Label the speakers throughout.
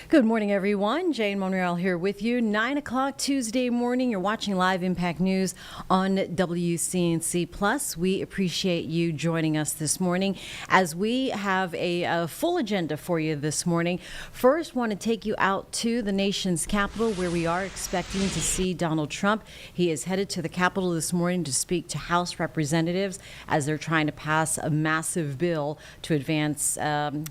Speaker 1: Good morning, everyone. Jane Monreal here with you. 9 o'clock Tuesday morning. You're watching Live Impact News on WCNC Plus. We appreciate you joining us this morning as we have a full agenda for you this morning. First, want to take you out to the nation's capital where we are expecting to see Donald Trump. He is headed to the Capitol this morning to speak to House representatives as they're trying to pass a massive bill to advance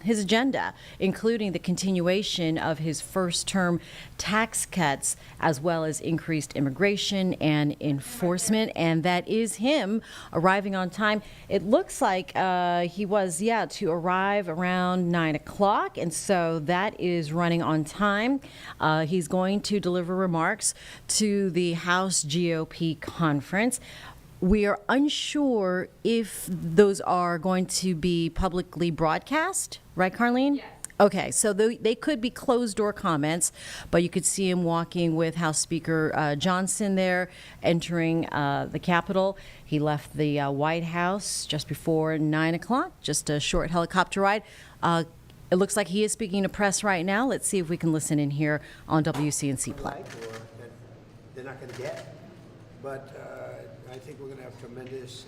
Speaker 1: his agenda, including the continuation of his first-term tax cuts, as well as increased immigration and enforcement. And that is him arriving on time. It looks like he was, to arrive around 9 o'clock. And so that is running on time. He's going to deliver remarks to the House GOP conference. We are unsure if those are going to be publicly broadcast, right, Carlene?
Speaker 2: Yes.
Speaker 1: Okay, so they could be closed-door comments, but you could see him walking with House Speaker Johnson there, entering the Capitol. He left the White House just before 9 o'clock, just a short helicopter ride. It looks like he is speaking to press right now. Let's see if we can listen in here on WCNC Plus.
Speaker 3: Or that they're not going to get, but I think we're going to have tremendous,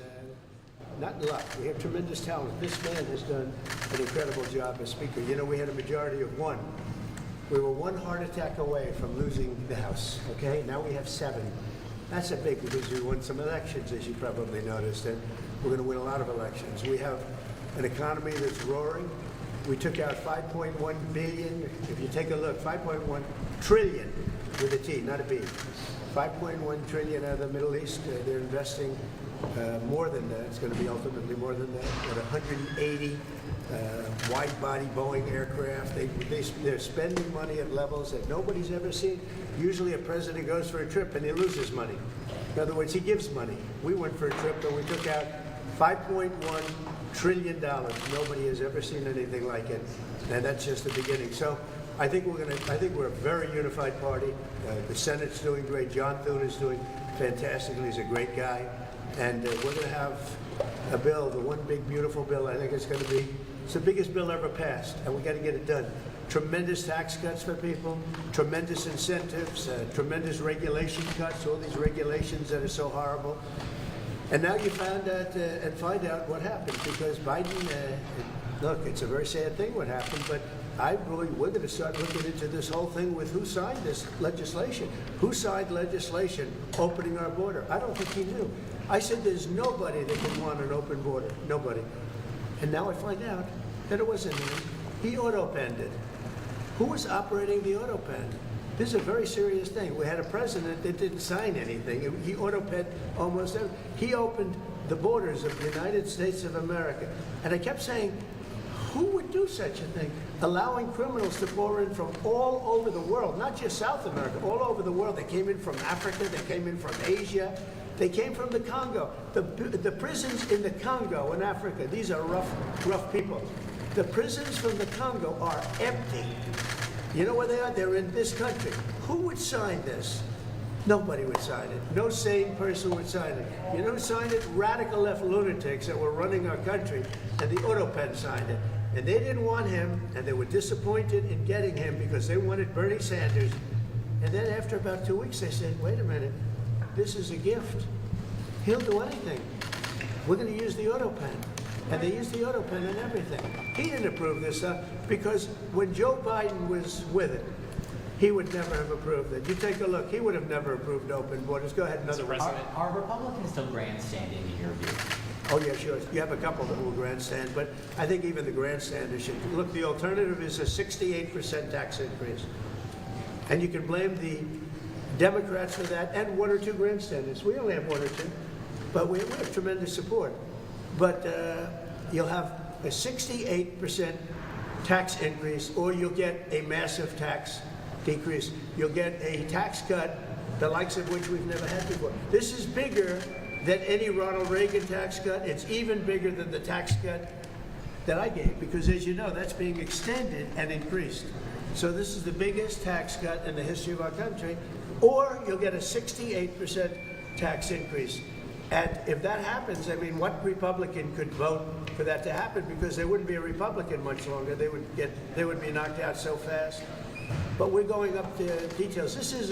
Speaker 3: not luck, we have tremendous talent. This man has done an incredible job as Speaker. You know, we had a majority of 1. We were 1 heart attack away from losing the House, okay? Now we have 7. That's a big, because we won some elections, as you probably noticed, and we're going to win a lot of elections. We have an economy that's roaring. We took out $5.1 billion. If you take a look, $5.1 trillion with a T, not a B. $5.1 trillion out of the Middle East. They're investing more than that. It's going to be ultimately more than that. At 180 wide-body Boeing aircraft. They're spending money at levels that nobody's ever seen. Usually a president goes for a trip and he loses money. In other words, he gives money. We went for a trip and we took out $5.1 trillion. Nobody has ever seen anything like it. And that's just the beginning. So I think we're a very unified party. The Senate's doing great. John Thune is doing fantastically. He's a great guy. And we're going to have a bill, the one big beautiful bill. I think it's the biggest bill ever passed, and we got to get it done. Tremendous tax cuts for people, tremendous incentives, tremendous regulation cuts, all these regulations that are so horrible. And now you find out what happened, because Biden, look, it's a very sad thing what happened, but we're going to start looking into this whole thing with who signed this legislation. Who signed legislation opening our border? I don't think he knew. I said there's nobody that can want an open border, nobody. And now I find out that it wasn't him. He auto-penned it. Who was operating the auto-pen? This is a very serious thing. We had a president that didn't sign anything. He auto-penned almost everything. He opened the borders of the United States of America. And I kept saying, who would do such a thing? Allowing criminals to pour in from all over the world, not just South America, all over the world. They came in from Africa, they came in from Asia, they came from the Congo. The prisons in the Congo in Africa, these are rough people. The prisons from the Congo are empty. You know where they are? They're in this country. Who would sign this? Nobody would sign it. No sane person would sign it. You know who signed it? Radical left lunatics that were running our country, and the auto-pen signed it. And they didn't want him, and they were disappointed in getting him because they wanted Bernie Sanders. And then after about 2 weeks, they said, wait a minute, this is a gift. He'll do anything. We're going to use the auto-pen. And they used the auto-pen and everything. He didn't approve this stuff because when Joe Biden was with it, he would never have approved it. You take a look, he would have never approved open borders. Go ahead, another one.
Speaker 2: Are Republicans still grandstanding in your view?
Speaker 3: Oh, yeah, sure. You have a couple that will grandstand, but I think even the grandstanders should. Look, the alternative is a 68% tax increase. And you can blame the Democrats for that and one or two grandstanders. We only have one or two, but we have tremendous support. But you'll have a 68% tax increase, or you'll get a massive tax decrease. You'll get a tax cut, the likes of which we've never had before. This is bigger than any Ronald Reagan tax cut. It's even bigger than the tax cut that I gave, because as you know, that's being extended and increased. So this is the biggest tax cut in the history of our country, or you'll get a 68% tax increase. And if that happens, I mean, what Republican could vote for that to happen? Because they wouldn't be a Republican much longer. They would be knocked out so fast. But we're going up to details. This is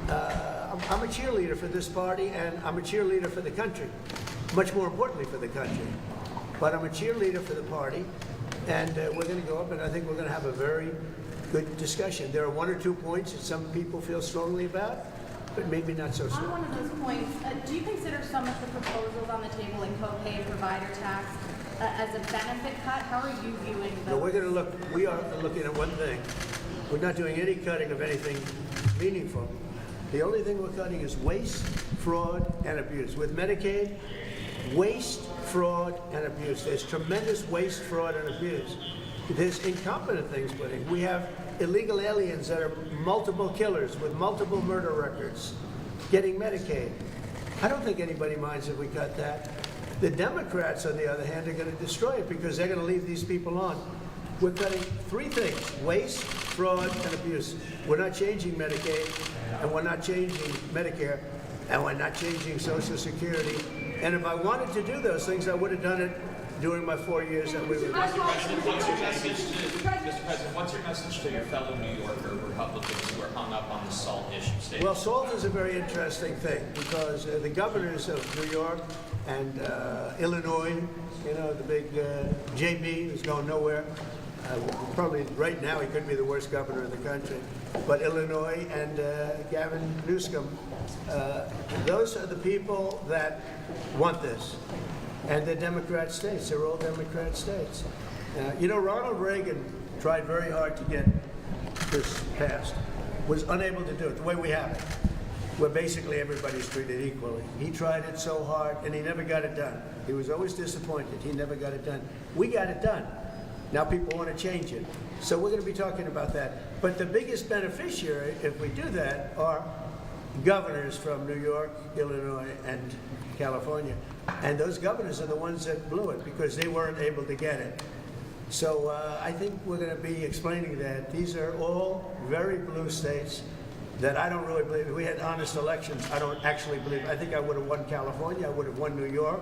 Speaker 3: I'm a cheerleader for this party, and I'm a cheerleader for the country. Much more importantly for the country. But I'm a cheerleader for the party, and we're going to go up, and I think we're going to have a very good discussion. There are one or two points that some people feel strongly about, but maybe not so strong.
Speaker 4: On one of those points, do you consider some of the proposals on the table, like co-pay and provider tax, as a benefit cut? How are you viewing those?
Speaker 3: No, we are looking at one thing. We're not doing any cutting of anything meaningful. The only thing we're cutting is waste, fraud, and abuse. With Medicaid, waste, fraud, and abuse. There's tremendous waste, fraud, and abuse. There's incompetent things put in. We have illegal aliens that are multiple killers with multiple murder records getting Medicaid. I don't think anybody minds if we cut that. The Democrats, on the other hand, are going to destroy it because they're going to leave these people on. We're cutting three things: waste, fraud, and abuse. We're not changing Medicaid, and we're not changing Medicare, and we're not changing Social Security. And if I wanted to do those things, I would have done it during my 4 years that we were.
Speaker 5: Mr. President, what's your message to your fellow New Yorker Republicans who are hung up on the SALT issue?
Speaker 3: Well, SALT is a very interesting thing because the governors of New York and Illinois, you know, the big JB who's going nowhere. Probably right now he could be the worst governor in the country. But Illinois and Gavin Newsom, those are the people that want this. And they're Democrat states. They're all Democrat states. You know, Ronald Reagan tried very hard to get this passed, was unable to do it the way we have it, where basically everybody's treated equally. He tried it so hard, and he never got it done. He was always disappointed. He never got it done. We got it done. Now people want to change it. So we're going to be talking about that. But the biggest beneficiary, if we do that, are governors from New York, Illinois, and California. And those governors are the ones that blew it because they weren't able to get it. So I think we're going to be explaining that these are all very blue states that I don't really believe. If we had honest elections, I don't actually believe. I think I would have won California. I would have won New York.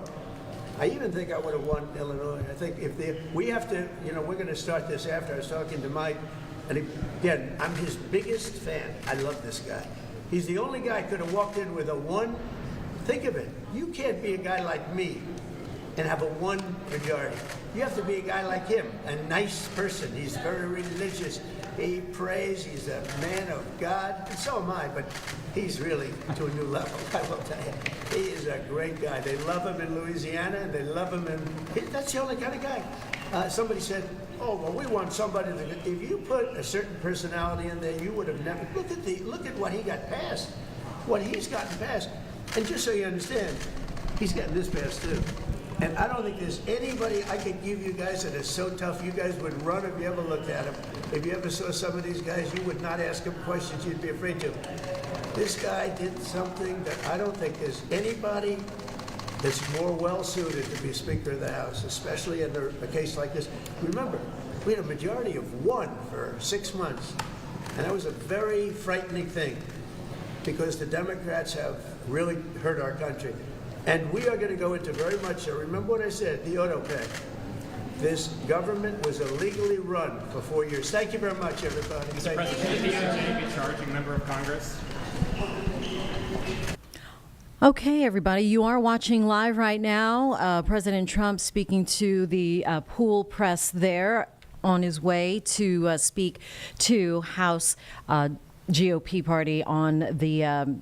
Speaker 3: I even think I would have won Illinois. I think we have to, we're going to start this after. I was talking to Mike, and again, I'm his biggest fan. I love this guy. He's the only guy who could have walked in with a one. Think of it. You can't be a guy like me and have a one majority. You have to be a guy like him, a nice person. He's very religious. He prays. He's a man of God. And so am I, but he's really to a new level. I will tell you. He is a great guy. They love him in Louisiana, and they love him that's the only kind of guy. Somebody said, oh, well, we want somebody if you put a certain personality in there, you would have never, look at what he got passed, what he's gotten passed. And just so you understand, he's gotten this passed too. And I don't think there's anybody I could give you guys that is so tough you guys would run if you ever looked at him. If you ever saw some of these guys, you would not ask him questions you'd be afraid to. This guy did something that I don't think there's anybody that's more well-suited to be Speaker of the House, especially in a case like this. Remember, we had a majority of 1 for 6 months, and that was a very frightening thing because the Democrats have really hurt our country. And we are going to go into very much, remember what I said, the auto pay. This government was illegally run for 4 years. Thank you very much, everybody.
Speaker 6: Mr. President, should the DOJ be charging a member of Congress?
Speaker 1: Okay, everybody, you are watching live right now. President Trump speaking to the pool press there on his way to speak to House GOP party on the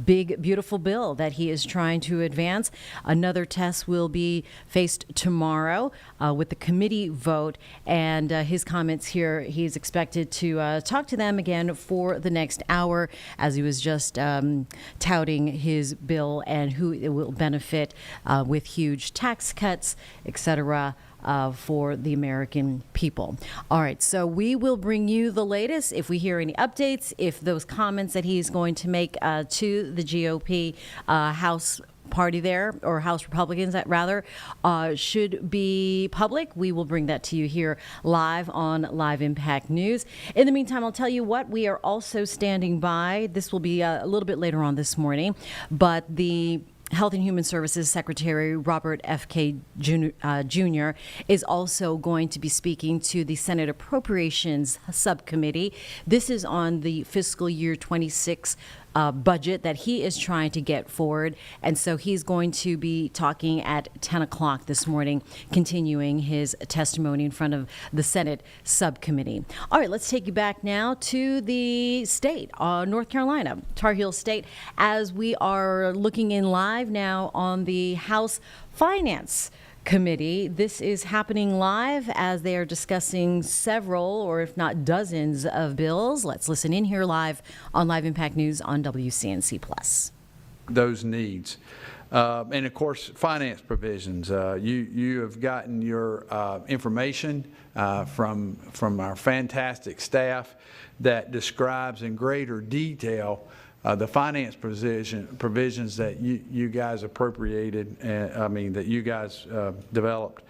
Speaker 1: big, beautiful bill that he is trying to advance. Another test will be faced tomorrow with the committee vote, and his comments here, he's expected to talk to them again for the next hour, as he was just touting his bill and who it will benefit with huge tax cuts, etc. For the American people. All right, so we will bring you the latest if we hear any updates, if those comments that he's going to make to the GOP House party there, or House Republicans rather, should be public. We will bring that to you here live on Live Impact News. In the meantime, I'll tell you what, we are also standing by. This will be a little bit later on this morning, but the Health and Human Services Secretary Robert F. K. Jr. is also going to be speaking to the Senate Appropriations Subcommittee. This is on the fiscal year 26 budget that he is trying to get forward. And so he's going to be talking at 10 o'clock this morning, continuing his testimony in front of the Senate subcommittee. All right, let's take you back now to the state, North Carolina, Tar Heel State, as we are looking in live now on the House Finance Committee. This is happening live as they are discussing several, or if not dozens, of bills. Let's listen in here live on Live Impact News on WCNC Plus.
Speaker 7: Those needs. And of course, finance provisions. You have gotten your information from our fantastic staff that describes in greater detail the finance provisions that you guys appropriated, that you guys developed.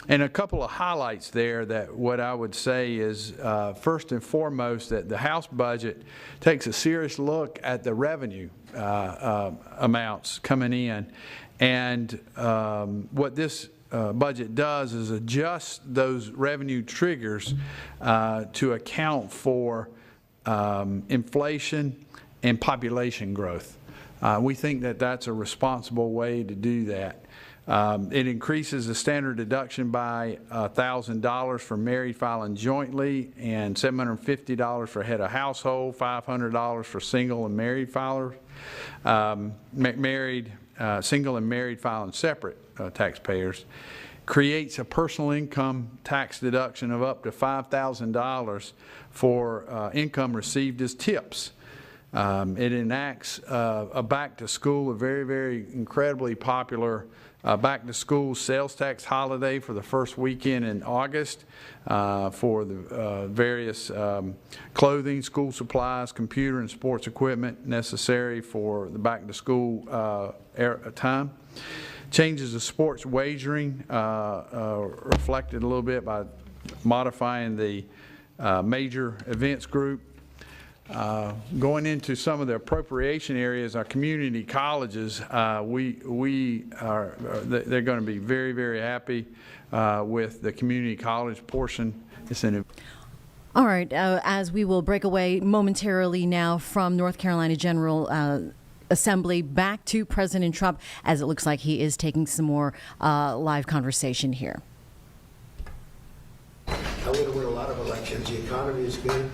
Speaker 7: And a couple of highlights there that what I would say is, first and foremost, that the House budget takes a serious look at the revenue amounts coming in. And what this budget does is adjust those revenue triggers to account for inflation and population growth. We think that that's a responsible way to do that. It increases the standard deduction by $1,000 for married filing jointly and $750 for head of household, $500 for single and married filers, single and married filing separate taxpayers. Creates a personal income tax deduction of up to $5,000 for income received as tips. It enacts a back-to-school, a very, very incredibly popular back-to-school sales tax holiday for the first weekend in August for the various clothing, school supplies, computer and sports equipment necessary for the back-to-school time. changes of sports wagering reflected a little bit by modifying the major events group. Going into some of the appropriation areas, our community colleges, they're going to be very, very happy with the community college portion. It's an
Speaker 1: All right, as we will break away momentarily now from North Carolina General Assembly back to President Trump, as it looks like he is taking some more live conversation here.
Speaker 3: I'm going to win a lot of elections. The economy is good.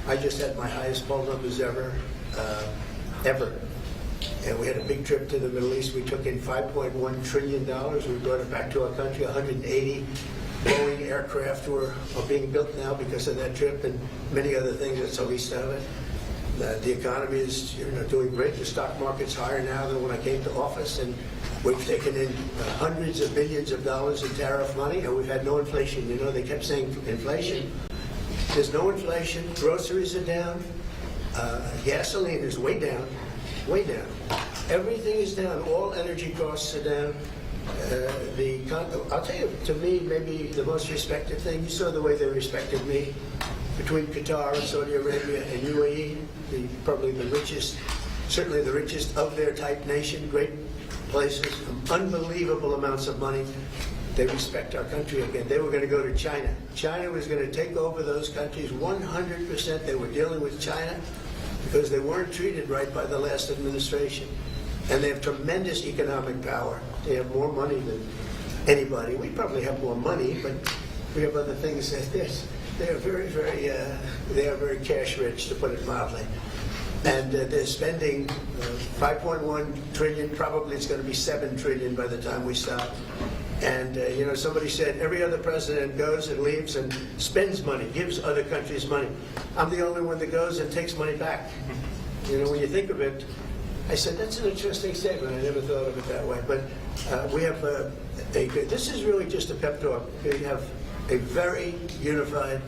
Speaker 3: I just had my highest poll numbers ever. And we had a big trip to the Middle East. We took in $5.1 trillion. We brought it back to our country. 180 Boeing aircraft are being built now because of that trip, and many other things that's the least of it. The economy is doing great. The stock market's higher now than when I came to office, and we've taken in hundreds of billions of dollars in tariff money, and we've had no inflation. They kept saying inflation. There's no inflation. Groceries are down. Gasoline is way down, way down. Everything is down. All energy costs are down. I'll tell you, to me, maybe the most respected thing, you saw the way they respected me between Qatar and Saudi Arabia and UAE, probably the richest, certainly the richest of their type nation, great places, unbelievable amounts of money. They respect our country again. They were going to go to China. China was going to take over those countries 100%. They were dealing with China because they weren't treated right by the last administration. And they have tremendous economic power. They have more money than anybody. We probably have more money, but we have other things that they are very cash rich, to put it mildly. And they're spending 5.1 trillion. Probably it's going to be 7 trillion by the time we stop. And somebody said every other president goes and leaves and spends money, gives other countries money. I'm the only one that goes and takes money back. When you think of it, I said that's an interesting statement. I never thought of it that way. But we have this is really just a pep talk. We have a very unified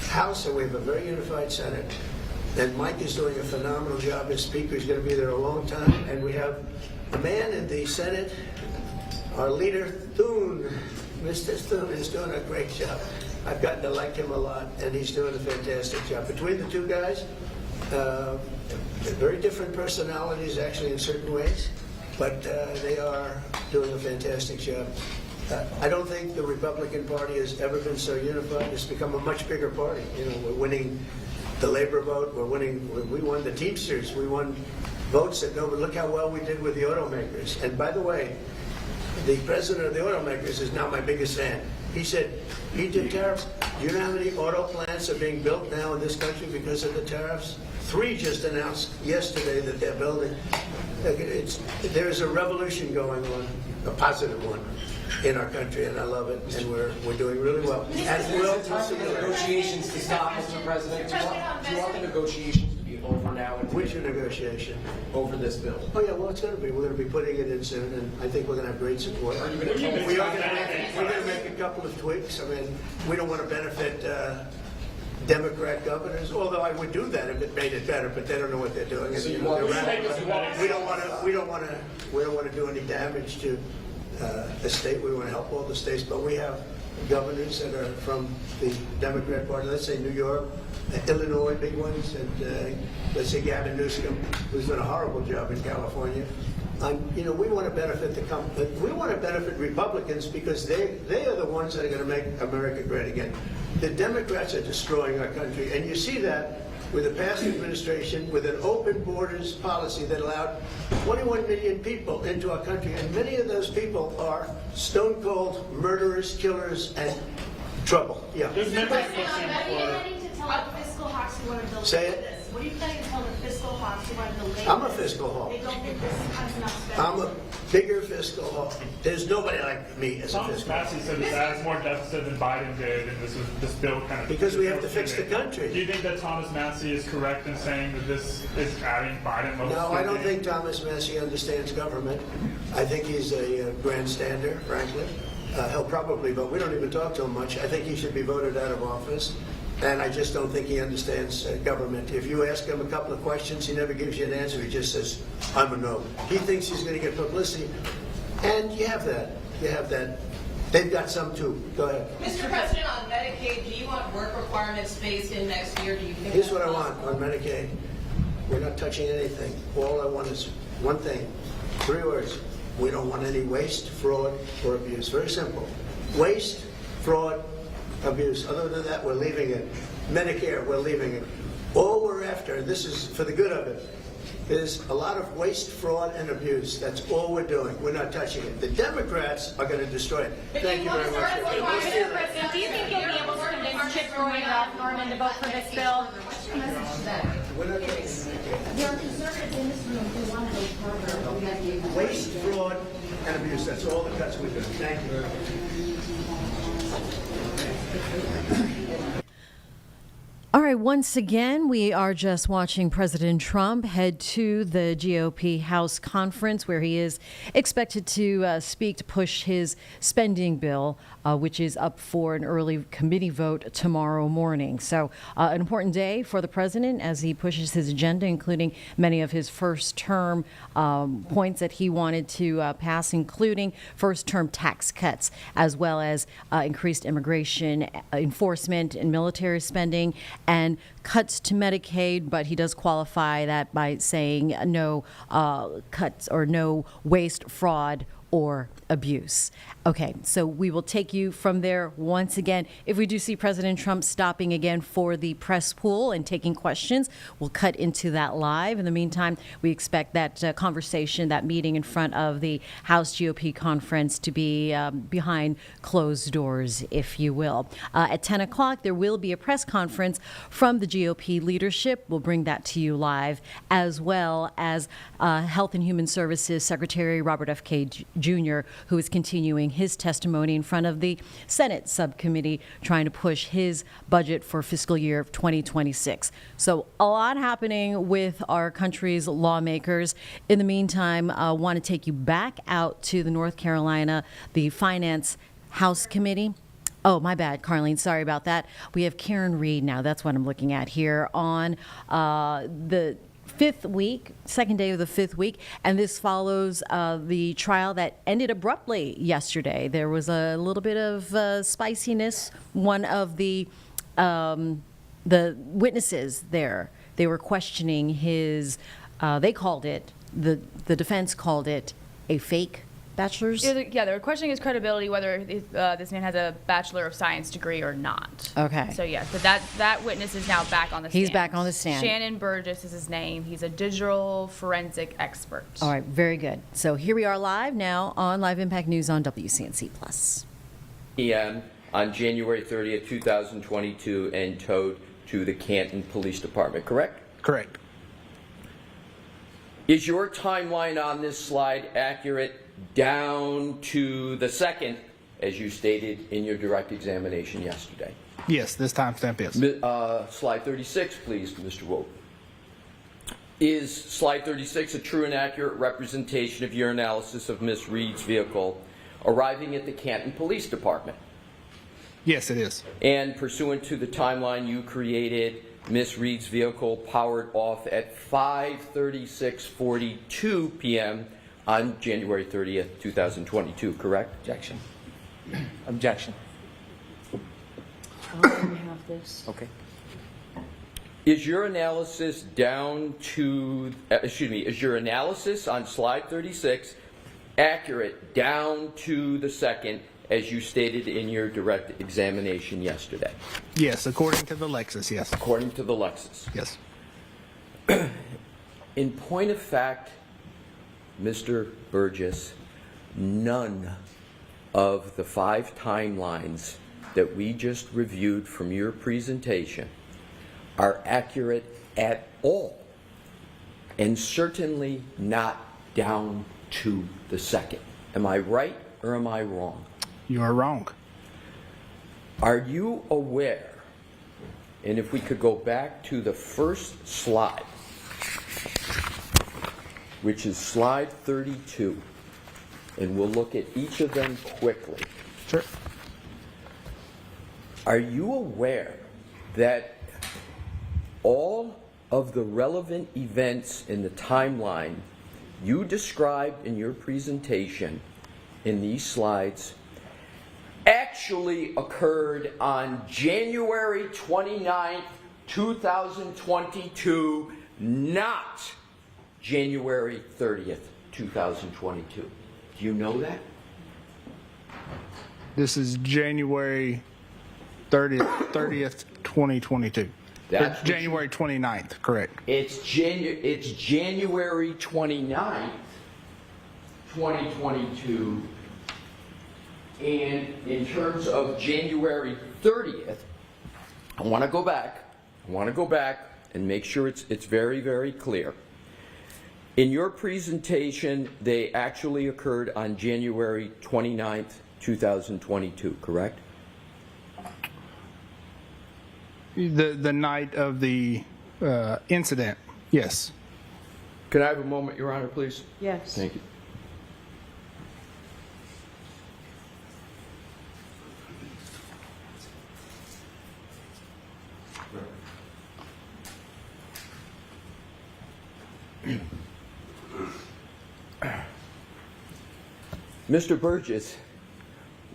Speaker 3: House, and we have a very unified Senate. And Mike is doing a phenomenal job as Speaker. He's going to be there a long time. And we have a man in the Senate, our leader, Thune. Mr. Thune is doing a great job. I've gotten to like him a lot, and he's doing a fantastic job. Between the two guys, very different personalities, actually, in certain ways, but they are doing a fantastic job. I don't think the Republican Party has ever been so unified. It's become a much bigger party. We're winning the labor vote. We won the Teamsters. We won votes that nobody. Look how well we did with the automakers. And by the way, the president of the automakers is now my biggest fan. He said he did tariffs. Do you know how many auto plants are being built now in this country because of the tariffs? 3 just announced yesterday that they're building. There's a revolution going on, a positive one, in our country, and I love it, and we're doing really well.
Speaker 8: As well, time for the negotiations to stop, Mr. President. Do you want the negotiations to be over now?
Speaker 3: Which negotiation?
Speaker 8: Over this bill.
Speaker 3: Oh yeah, well it's going to be. We're going to be putting it in soon, and I think we're going to have great support. We're going to make a couple of tweaks. I mean, we don't want to benefit Democrat governors, although I would do that if it made it better, but they don't know what they're doing.
Speaker 8: So
Speaker 3: we don't want to do any damage to the state. We want to help all the states, but we have governors that are from the Democrat Party. Let's say New York, Illinois, big ones, and let's say Gavin Newsom, who's done a horrible job in California. We want to benefit we want to benefit Republicans because they are the ones that are going to make America great again. The Democrats are destroying our country, and you see that with the past administration, with an open borders policy that allowed 21 million people into our country, and many of those people are stone cold murderers, killers, and trouble. Yeah.
Speaker 6: There's members pushing
Speaker 4: What are you
Speaker 6: for.
Speaker 4: planning to tell the fiscal hawks who want to delay
Speaker 3: Say it.
Speaker 4: this? What are you planning to tell the fiscal hawks who want to delay this?
Speaker 3: I'm a fiscal hawk.
Speaker 4: They don't think this has enough spending.
Speaker 3: I'm a bigger fiscal hawk. There's nobody like me as a
Speaker 6: Thomas
Speaker 3: fiscal hawk.
Speaker 6: Massey said this adds more deficit than Biden did, and this bill kind of.
Speaker 3: Because we have to fix the country.
Speaker 6: Do you think that Thomas Massey is correct in saying that this is adding Biden level
Speaker 3: No, I don't
Speaker 6: spending?
Speaker 3: think Thomas Massey understands government. I think he's a grandstander, frankly. He'll probably vote. We don't even talk to him much. I think he should be voted out of office. And I just don't think he understands government. If you ask him a couple of questions, he never gives you an answer. He just says, I'm a no. He thinks he's going to get publicity. And you have that. They've got some too. Go ahead.
Speaker 9: Mr. President, on Medicaid, do you want work requirements phased in next year? Do you think
Speaker 3: Here's
Speaker 9: that's
Speaker 3: what I want
Speaker 9: possible?
Speaker 3: on Medicaid. We're not touching anything. All I want is one thing. 3 words. We don't want any waste, fraud, or abuse. Very simple. Waste, fraud, abuse. Other than that, we're leaving it. Medicare, we're leaving it. All we're after, and this is for the good of it, is a lot of waste, fraud, and abuse. That's all we're doing. We're not touching it. The Democrats are going to destroy it. Thank you very much.
Speaker 4: Mr. President, do you think you'll be able to convince Chip Roy and Ralph Norman to vote for this bill?
Speaker 3: We're not touching it.
Speaker 10: There are conservatives in this room who want to go further.
Speaker 3: Waste, fraud, and abuse. That's all the cuts we're doing. Thank you very much.
Speaker 1: All right, once again, we are just watching President Trump head to the GOP House conference where he is expected to speak to push his spending bill, which is up for an early committee vote tomorrow morning. So an important day for the president as he pushes his agenda, including many of his first-term points that he wanted to pass, including first-term tax cuts, as well as increased immigration enforcement and military spending, and cuts to Medicaid, but he does qualify that by saying no cuts or no waste, fraud, or abuse. Okay, so we will take you from there once again. If we do see President Trump stopping again for the press pool and taking questions, we'll cut into that live. In the meantime, we expect that conversation, that meeting in front of the House GOP conference to be behind closed doors, if you will. At 10 o'clock, there will be a press conference from the GOP leadership. We'll bring that to you live, as well as Health and Human Services Secretary Robert F. Kennedy Jr., who is continuing his testimony in front of the Senate subcommittee, trying to push his budget for fiscal year 2026. So a lot happening with our country's lawmakers. In the meantime, I want to take you back out to the North Carolina, the Finance House Committee. Oh, my bad, Carlene. Sorry about that. We have Karen Reed now. That's what I'm looking at here on the second day of the fifth week, and this follows the trial that ended abruptly yesterday. There was a little bit of spiciness. One of the witnesses there, they were questioning his, they called it, the defense called it a fake bachelor's?
Speaker 11: Yeah, they were questioning his credibility, whether this man has a Bachelor of Science degree or not.
Speaker 1: Okay.
Speaker 11: So, yeah, so that witness is now back on the stand.
Speaker 1: He's back on the stand.
Speaker 11: Shannon Burgess is his name. He's a digital forensic expert.
Speaker 1: All right, very good. So here we are live now on Live Impact News on WCNC+.
Speaker 12: p.m. on January 30th, 2022, and towed to the Canton Police Department, correct?
Speaker 13: Correct.
Speaker 12: Is your timeline on this slide accurate down to the second, as you stated in your direct examination yesterday?
Speaker 13: Yes, this timestamp is.
Speaker 12: Slide 36, please, Mr. Woke. Is slide 36 a true and accurate representation of your analysis of Ms. Reed's vehicle arriving at the Canton Police Department?
Speaker 13: Yes, it is.
Speaker 12: And pursuant to the timeline you created, Ms. Reed's vehicle powered off at 5:36:42 p.m. on January 30th, 2022, correct?
Speaker 2: Objection. Objection.
Speaker 12: Okay. Is your analysis down to, is your analysis on slide 36 accurate down to the second, as you stated in your direct examination yesterday?
Speaker 13: Yes, according to the Lexus, yes.
Speaker 12: According to the Lexus.
Speaker 13: Yes.
Speaker 12: In point of fact, Mr. Burgess, none of the 5 timelines that we just reviewed from your presentation are accurate at all, and certainly not down to the second. Am I right or am I wrong?
Speaker 13: You are wrong.
Speaker 12: Are you aware, and if we could go back to the first slide, which is slide 32, and we'll look at each of them quickly.
Speaker 13: Sure.
Speaker 12: Are you aware that all of the relevant events in the timeline you described in your presentation in these slides actually occurred on January 29th, 2022, not January 30th, 2022. Do you know that?
Speaker 13: This is January 30th 2022.
Speaker 12: That's
Speaker 13: Or January 29th, correct.
Speaker 12: It's January 29th, 2022. And in terms of January 30th, I want to go back and make sure it's very, very clear. In your presentation, they actually occurred on January 29th, 2022, correct?
Speaker 13: The night of the incident, yes.
Speaker 12: Can I have a moment, Your Honor, please?
Speaker 10: Yes.
Speaker 12: Thank you. Mr. Burgess,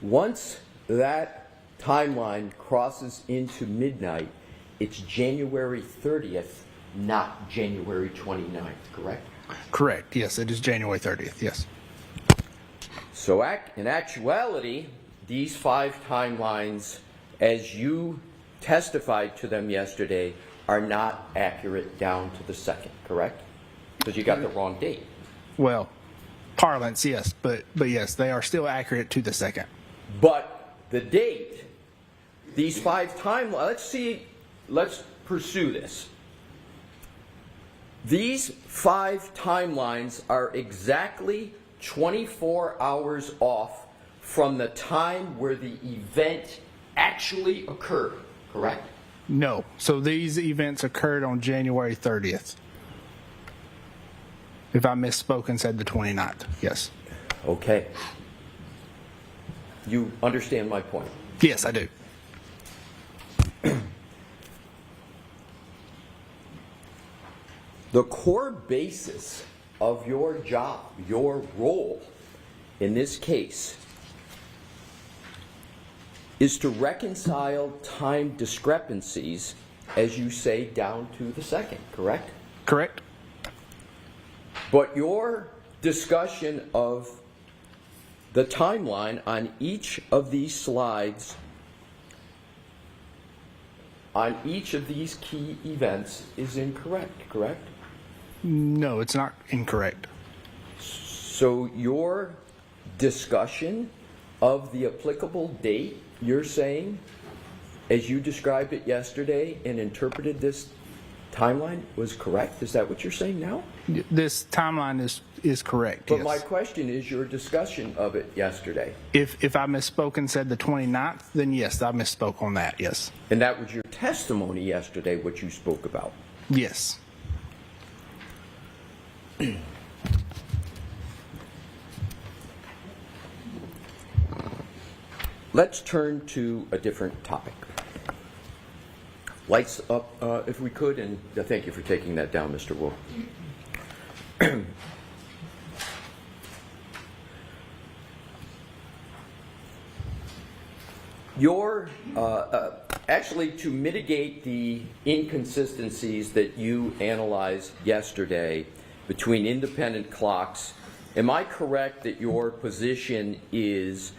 Speaker 12: once that timeline crosses into midnight, it's January 30th, not January 29th, correct?
Speaker 13: Correct, yes, it is January 30th, yes.
Speaker 12: So in actuality, these 5 timelines, as you testified to them yesterday, are not accurate down to the second, correct? Because you got the wrong date.
Speaker 13: Well, parlance, yes, but yes, they are still accurate to the second.
Speaker 12: But the date, these 5 timelines, let's pursue this. These 5 timelines are exactly 24 hours off from the time where the event actually occurred, correct?
Speaker 13: No, so these events occurred on January 30th. If I misspoke and said the 29th, yes.
Speaker 12: Okay. You understand my point?
Speaker 13: Yes, I do.
Speaker 12: The core basis of your job, your role in this case, is to reconcile time discrepancies, as you say, down to the second, correct?
Speaker 13: Correct.
Speaker 12: But your discussion of the timeline on each of these slides, on each of these key events, is incorrect, correct?
Speaker 13: No, it's not incorrect.
Speaker 12: So your discussion of the applicable date, you're saying, as you described it yesterday and interpreted this timeline, was correct? Is that what you're saying now?
Speaker 13: This timeline is correct,
Speaker 12: But
Speaker 13: yes.
Speaker 12: my question is your discussion of it yesterday.
Speaker 13: If I misspoke and said the 29th, then yes, I misspoke on that, yes.
Speaker 12: And that was your testimony yesterday, what you spoke about.
Speaker 13: Yes.
Speaker 12: Let's turn to a different topic. Lights up, if we could, and thank you for taking that down, Mr. Wolf. Actually, to mitigate the inconsistencies that you analyzed yesterday between independent clocks, am I correct that your position is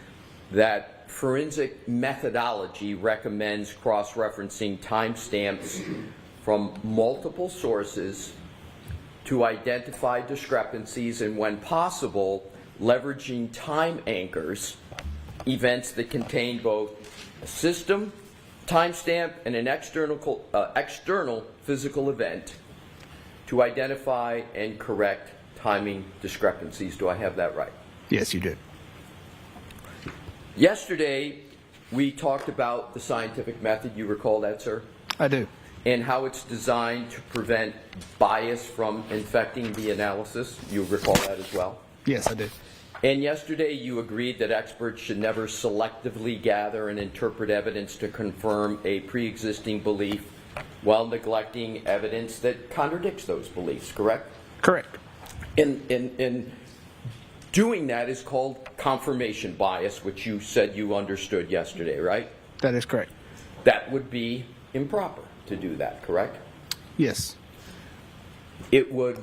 Speaker 12: that forensic methodology recommends cross-referencing timestamps from multiple sources to identify discrepancies, and when possible, leveraging time anchors, events that contain both a system timestamp and an external physical event to identify and correct timing discrepancies? Do I have that right?
Speaker 13: Yes, you did.
Speaker 12: Yesterday, we talked about the scientific method. You recall that, sir?
Speaker 13: I do.
Speaker 12: And how it's designed to prevent bias from infecting the analysis. You recall that as well?
Speaker 13: Yes, I do.
Speaker 12: And yesterday, you agreed that experts should never selectively gather and interpret evidence to confirm a pre-existing belief while neglecting evidence that contradicts those beliefs, correct?
Speaker 13: Correct.
Speaker 12: And Doing that is called confirmation bias, which you said you understood yesterday, right?
Speaker 13: That is correct.
Speaker 12: That would be improper to do that, correct?
Speaker 13: Yes.
Speaker 12: It would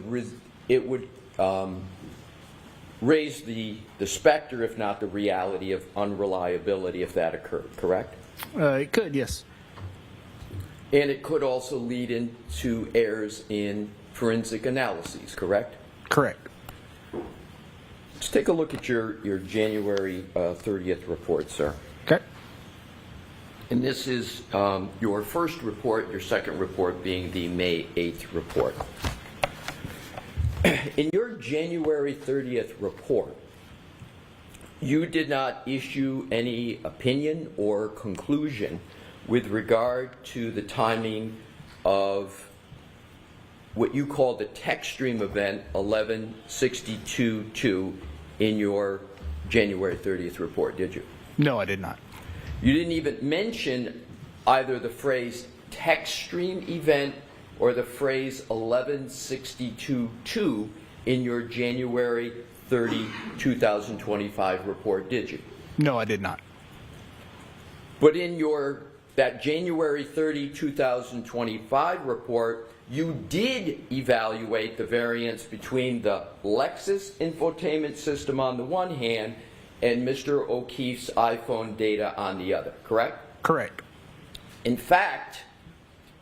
Speaker 12: raise the specter, if not the reality, of unreliability if that occurred, correct?
Speaker 13: It could, yes.
Speaker 12: And it could also lead into errors in forensic analyses, correct?
Speaker 13: Correct.
Speaker 12: Let's take a look at your January 30th report, sir.
Speaker 13: Okay.
Speaker 12: And this is your first report, your second report being the May 8th report. In your January 30th report, you did not issue any opinion or conclusion with regard to the timing of what you called the text stream event 1162.2 in your January 30th report, did you?
Speaker 13: No, I did not.
Speaker 12: You didn't even mention either the phrase text stream event or the phrase 1162.2 in your January 30, 2025 report, did you?
Speaker 13: No, I did not.
Speaker 12: But in that January 30, 2025 report, you did evaluate the variance between the Lexus infotainment system on the one hand and Mr. O'Keefe's iPhone data on the other, correct?
Speaker 13: Correct.
Speaker 12: In fact,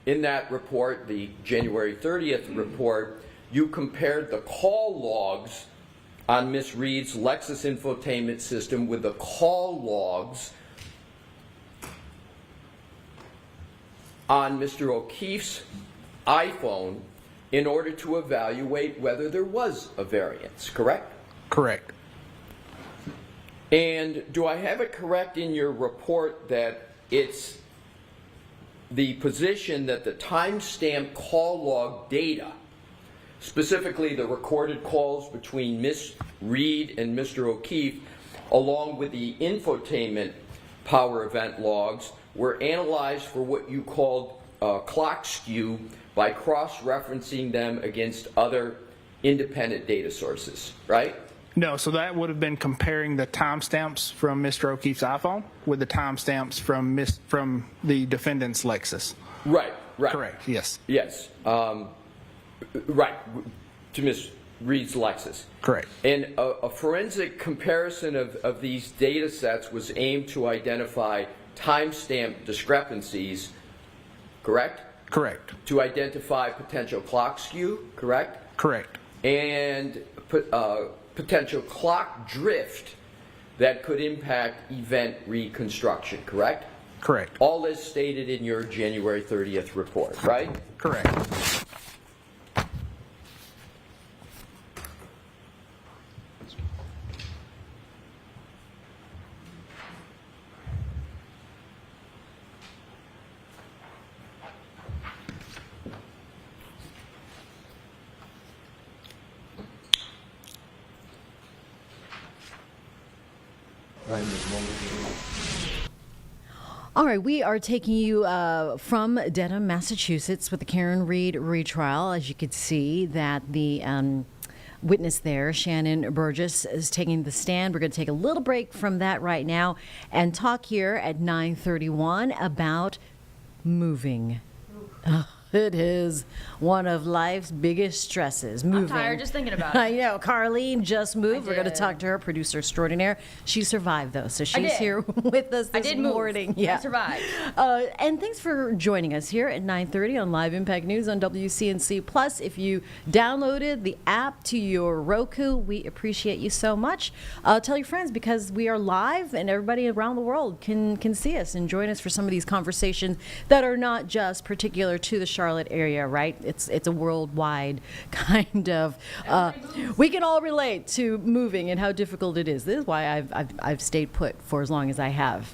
Speaker 12: in that report, the January 30th report, you compared the call logs on Ms. Reed's Lexus infotainment system with the call logs on Mr. O'Keefe's iPhone in order to evaluate whether there was a variance, correct?
Speaker 13: Correct.
Speaker 12: And do I have it correct in your report that it's the position that the timestamp call log data, specifically the recorded calls between Ms. Reed and Mr. O'Keefe, along with the infotainment power event logs, were analyzed for what you called clock skew by cross-referencing them against other independent data sources, right?
Speaker 13: No, so that would have been comparing the timestamps from Mr. O'Keefe's iPhone with the timestamps from the defendant's Lexus.
Speaker 12: Right, right.
Speaker 13: Correct, yes.
Speaker 12: Yes, right, to Ms. Reed's Lexus.
Speaker 13: Correct.
Speaker 12: And a forensic comparison of these data sets was aimed to identify timestamp discrepancies, correct?
Speaker 13: Correct.
Speaker 12: To identify potential clock skew, correct?
Speaker 13: Correct.
Speaker 12: And potential clock drift that could impact event reconstruction, correct?
Speaker 13: Correct.
Speaker 12: All this stated in your January 30th report, right?
Speaker 13: Correct.
Speaker 1: All right, we are taking you from Dedham, Massachusetts with the Karen Reed retrial. As you could see that the witness there, Shannon Burgess, is taking the stand. We're going to take a little break from that right now and talk here at 9:31 about moving. It is one of life's biggest stresses, moving.
Speaker 11: I'm tired just thinking about it.
Speaker 1: I know. Carlene just moved. We're going to
Speaker 11: did.
Speaker 1: talk to her, producer extraordinaire. She survived, though, so she's
Speaker 11: did.
Speaker 1: here with us
Speaker 11: I
Speaker 1: this
Speaker 11: did move.
Speaker 1: morning.
Speaker 11: I survived.
Speaker 1: And thanks for joining us here at 9:30 on Live Impact News on WCNC Plus. If you downloaded the app to your Roku, we appreciate you so much. Tell your friends because we are live and everybody around the world can see us and join us for some of these conversations that are not just particular to the Charlotte area, right? It's a worldwide kind of. We can all relate to moving and how difficult it is. This is why I've stayed put for as long as I have.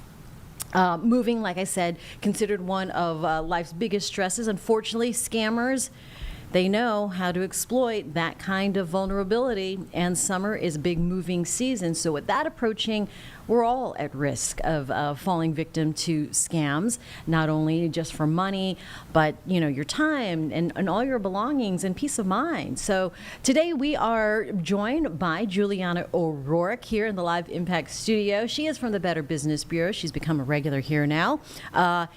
Speaker 1: Moving, like I said, considered one of life's biggest stresses. Unfortunately, scammers, they know how to exploit that kind of vulnerability, and summer is a big moving season. So with that approaching, we're all at risk of falling victim to scams, not only just for money, but your time and all your belongings and peace of mind. So today we are joined by Juliana O'Rourke here in the Live Impact studio. She is from the Better Business Bureau. She's become a regular here now.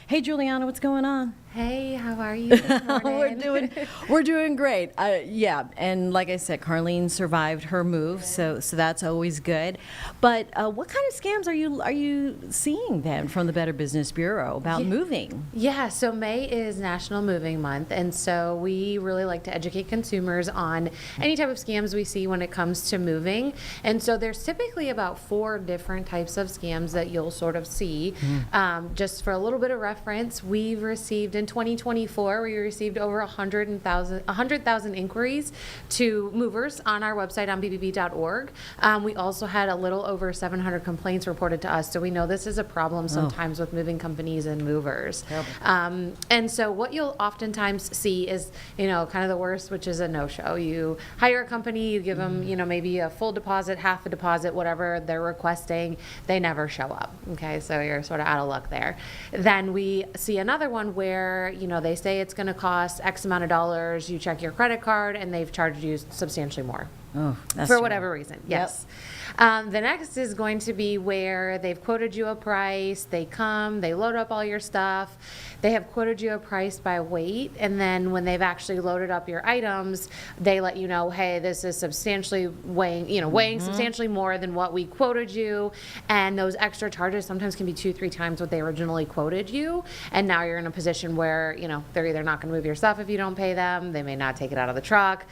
Speaker 1: Hey, Juliana, what's going on?
Speaker 14: Hey, how are you this morning?
Speaker 1: we're doing great. Yeah, and like I said, Carlene survived her move, so that's always good. But what kind of scams are you seeing then from the Better Business Bureau about moving?
Speaker 14: Yeah, so May is National Moving Month, and so we really like to educate consumers on any type of scams we see when it comes to moving. And so there's typically about 4 different types of scams that you'll sort of see. Just for a little bit of reference, we've received in 2024, we received over 100,000 inquiries to movers on our website on bbb.org. We also had a little over 700 complaints reported to us, so we know this is a problem sometimes with moving companies and movers. And so what you'll oftentimes see is, kind of the worst, which is a no-show. You hire a company, you give them, maybe a full deposit, half a deposit, whatever they're requesting, they never show up. Okay, so you're sort of out of luck there. Then we see another one where they say it's going to cost X amount of dollars, you check your credit card, and they've charged you substantially more. For whatever reason, yes. The next is going to be where they've quoted you a price, they come, they load up all your stuff, they have quoted you a price by weight, and then when they've actually loaded up your items, they let you know, hey, this is substantially weighing substantially more than what we quoted you, and those extra charges sometimes can be 2-3 times what they originally quoted you, and now you're in a position where, they're either not going to move your stuff if you don't pay them, they may not take it out of the truck,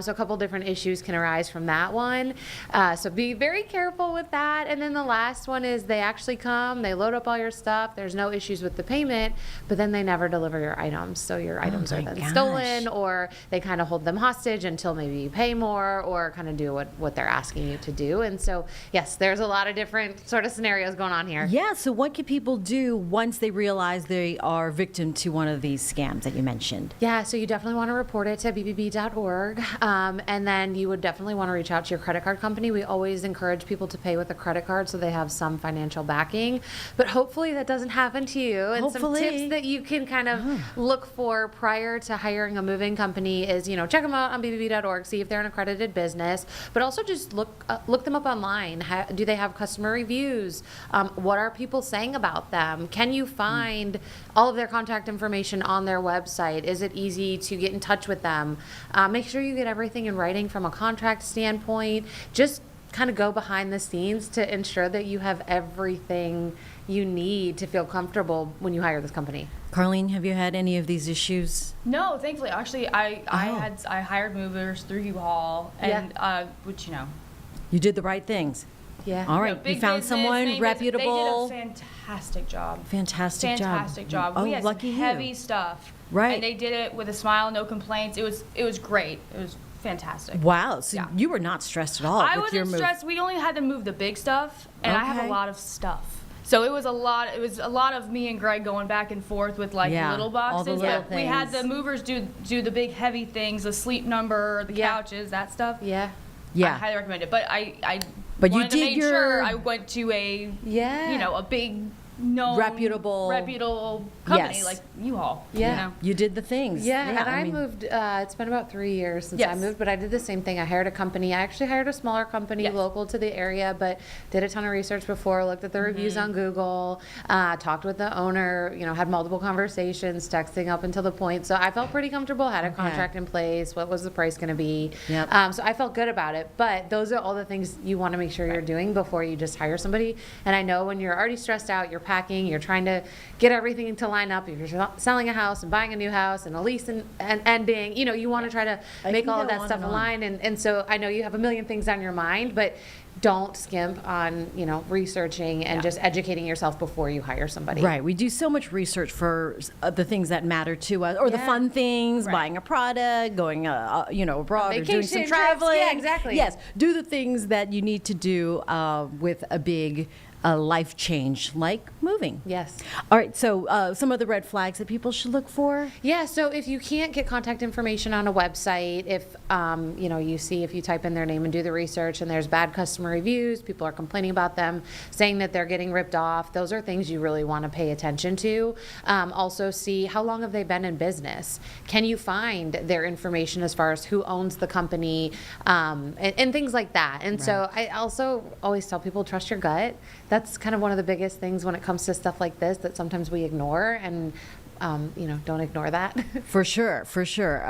Speaker 14: so a couple different issues can arise from that one. So be very careful with that. And then the last one is they actually come, they load up all your stuff, there's no issues with the payment, but then they never deliver your items. So your items are then stolen, or they kind of hold them hostage until maybe you pay more or kind of do what they're asking you to do. And so, yes, there's a lot of different sort of scenarios going on here.
Speaker 1: Yeah, so what can people do once they realize they are victim to one of these scams that you mentioned?
Speaker 14: Yeah, so you definitely want to report it to bbb.org, and then you would definitely want to reach out to your credit card company. We always encourage people to pay with a credit card so they have some financial backing, but hopefully that doesn't happen to you. And some tips that you can kind of look for prior to hiring a moving company is, check them out on bbb.org, see if they're an accredited business, but also just look them up online. Do they have customer reviews? What are people saying about them? Can you find all of their contact information on their website? Is it easy to get in touch with them? Make sure you get everything in writing from a contract standpoint. Just kind of go behind the scenes to ensure that you have everything you need to feel comfortable when you hire this company.
Speaker 1: Carlene, have you had any of these issues?
Speaker 11: No, thankfully. Actually, I hired movers through U-Haul, and which
Speaker 1: you did the right things.
Speaker 14: Yeah.
Speaker 1: All right. You found someone reputable.
Speaker 11: They did a fantastic job.
Speaker 1: Fantastic job.
Speaker 11: We had
Speaker 1: lucky
Speaker 11: some heavy stuff.
Speaker 1: Right.
Speaker 11: And they did it with a smile, no complaints. It was great. It was fantastic.
Speaker 1: Wow. So you were not stressed at all with your move.
Speaker 11: I wasn't stressed. We only had to move the big stuff, and I have a lot of stuff. So it was a lot of me and Greg going back and forth with little boxes.
Speaker 1: All the little things.
Speaker 11: We had the movers do the big heavy things, the sleep number, the couches, that stuff.
Speaker 14: Yeah.
Speaker 11: I highly recommend it. But I
Speaker 1: but
Speaker 11: wanted
Speaker 1: you did
Speaker 11: to make sure I went to a a big reputable company like U-Haul.
Speaker 14: Yeah.
Speaker 1: You did the things.
Speaker 14: Yeah, and I moved, it's been about 3 years since I moved, but I did the same thing. I hired a company. I actually hired a smaller company local to the area, but did a ton of research before, looked at the reviews on Google, talked with the owner, had multiple conversations, texting up until the point. So I felt pretty comfortable, had a contract in place, what was the price going to be. So I felt good about it, but those are all the things you want to make sure you're doing before you just hire somebody. And I know when you're already stressed out, you're packing, you're trying to get everything to line up. If you're selling a house and buying a new house and a lease and ending, you want to try to make all of that stuff align. And so I know you have a million things on your mind, but don't skimp on, researching and just educating yourself before you hire somebody.
Speaker 1: Right. We do so much research for the things that matter to us, or the fun things, buying a product, going, abroad, or doing some traveling.
Speaker 14: Yeah, exactly.
Speaker 1: Yes. Do the things that you need to do with a big a life change like moving.
Speaker 14: Yes.
Speaker 1: All right, so some of the red flags that people should look for?
Speaker 14: Yeah, so if you can't get contact information on a website, if you see, if you type in their name and do the research and there's bad customer reviews, people are complaining about them, saying that they're getting ripped off, those are things you really want to pay attention to. Also see how long have they been in business. Can you find their information as far as who owns the company, and things like that. And so I also always tell people, trust your gut. That's kind of one of the biggest things when it comes to stuff like this that sometimes we ignore, and don't ignore that.
Speaker 1: For sure, for sure.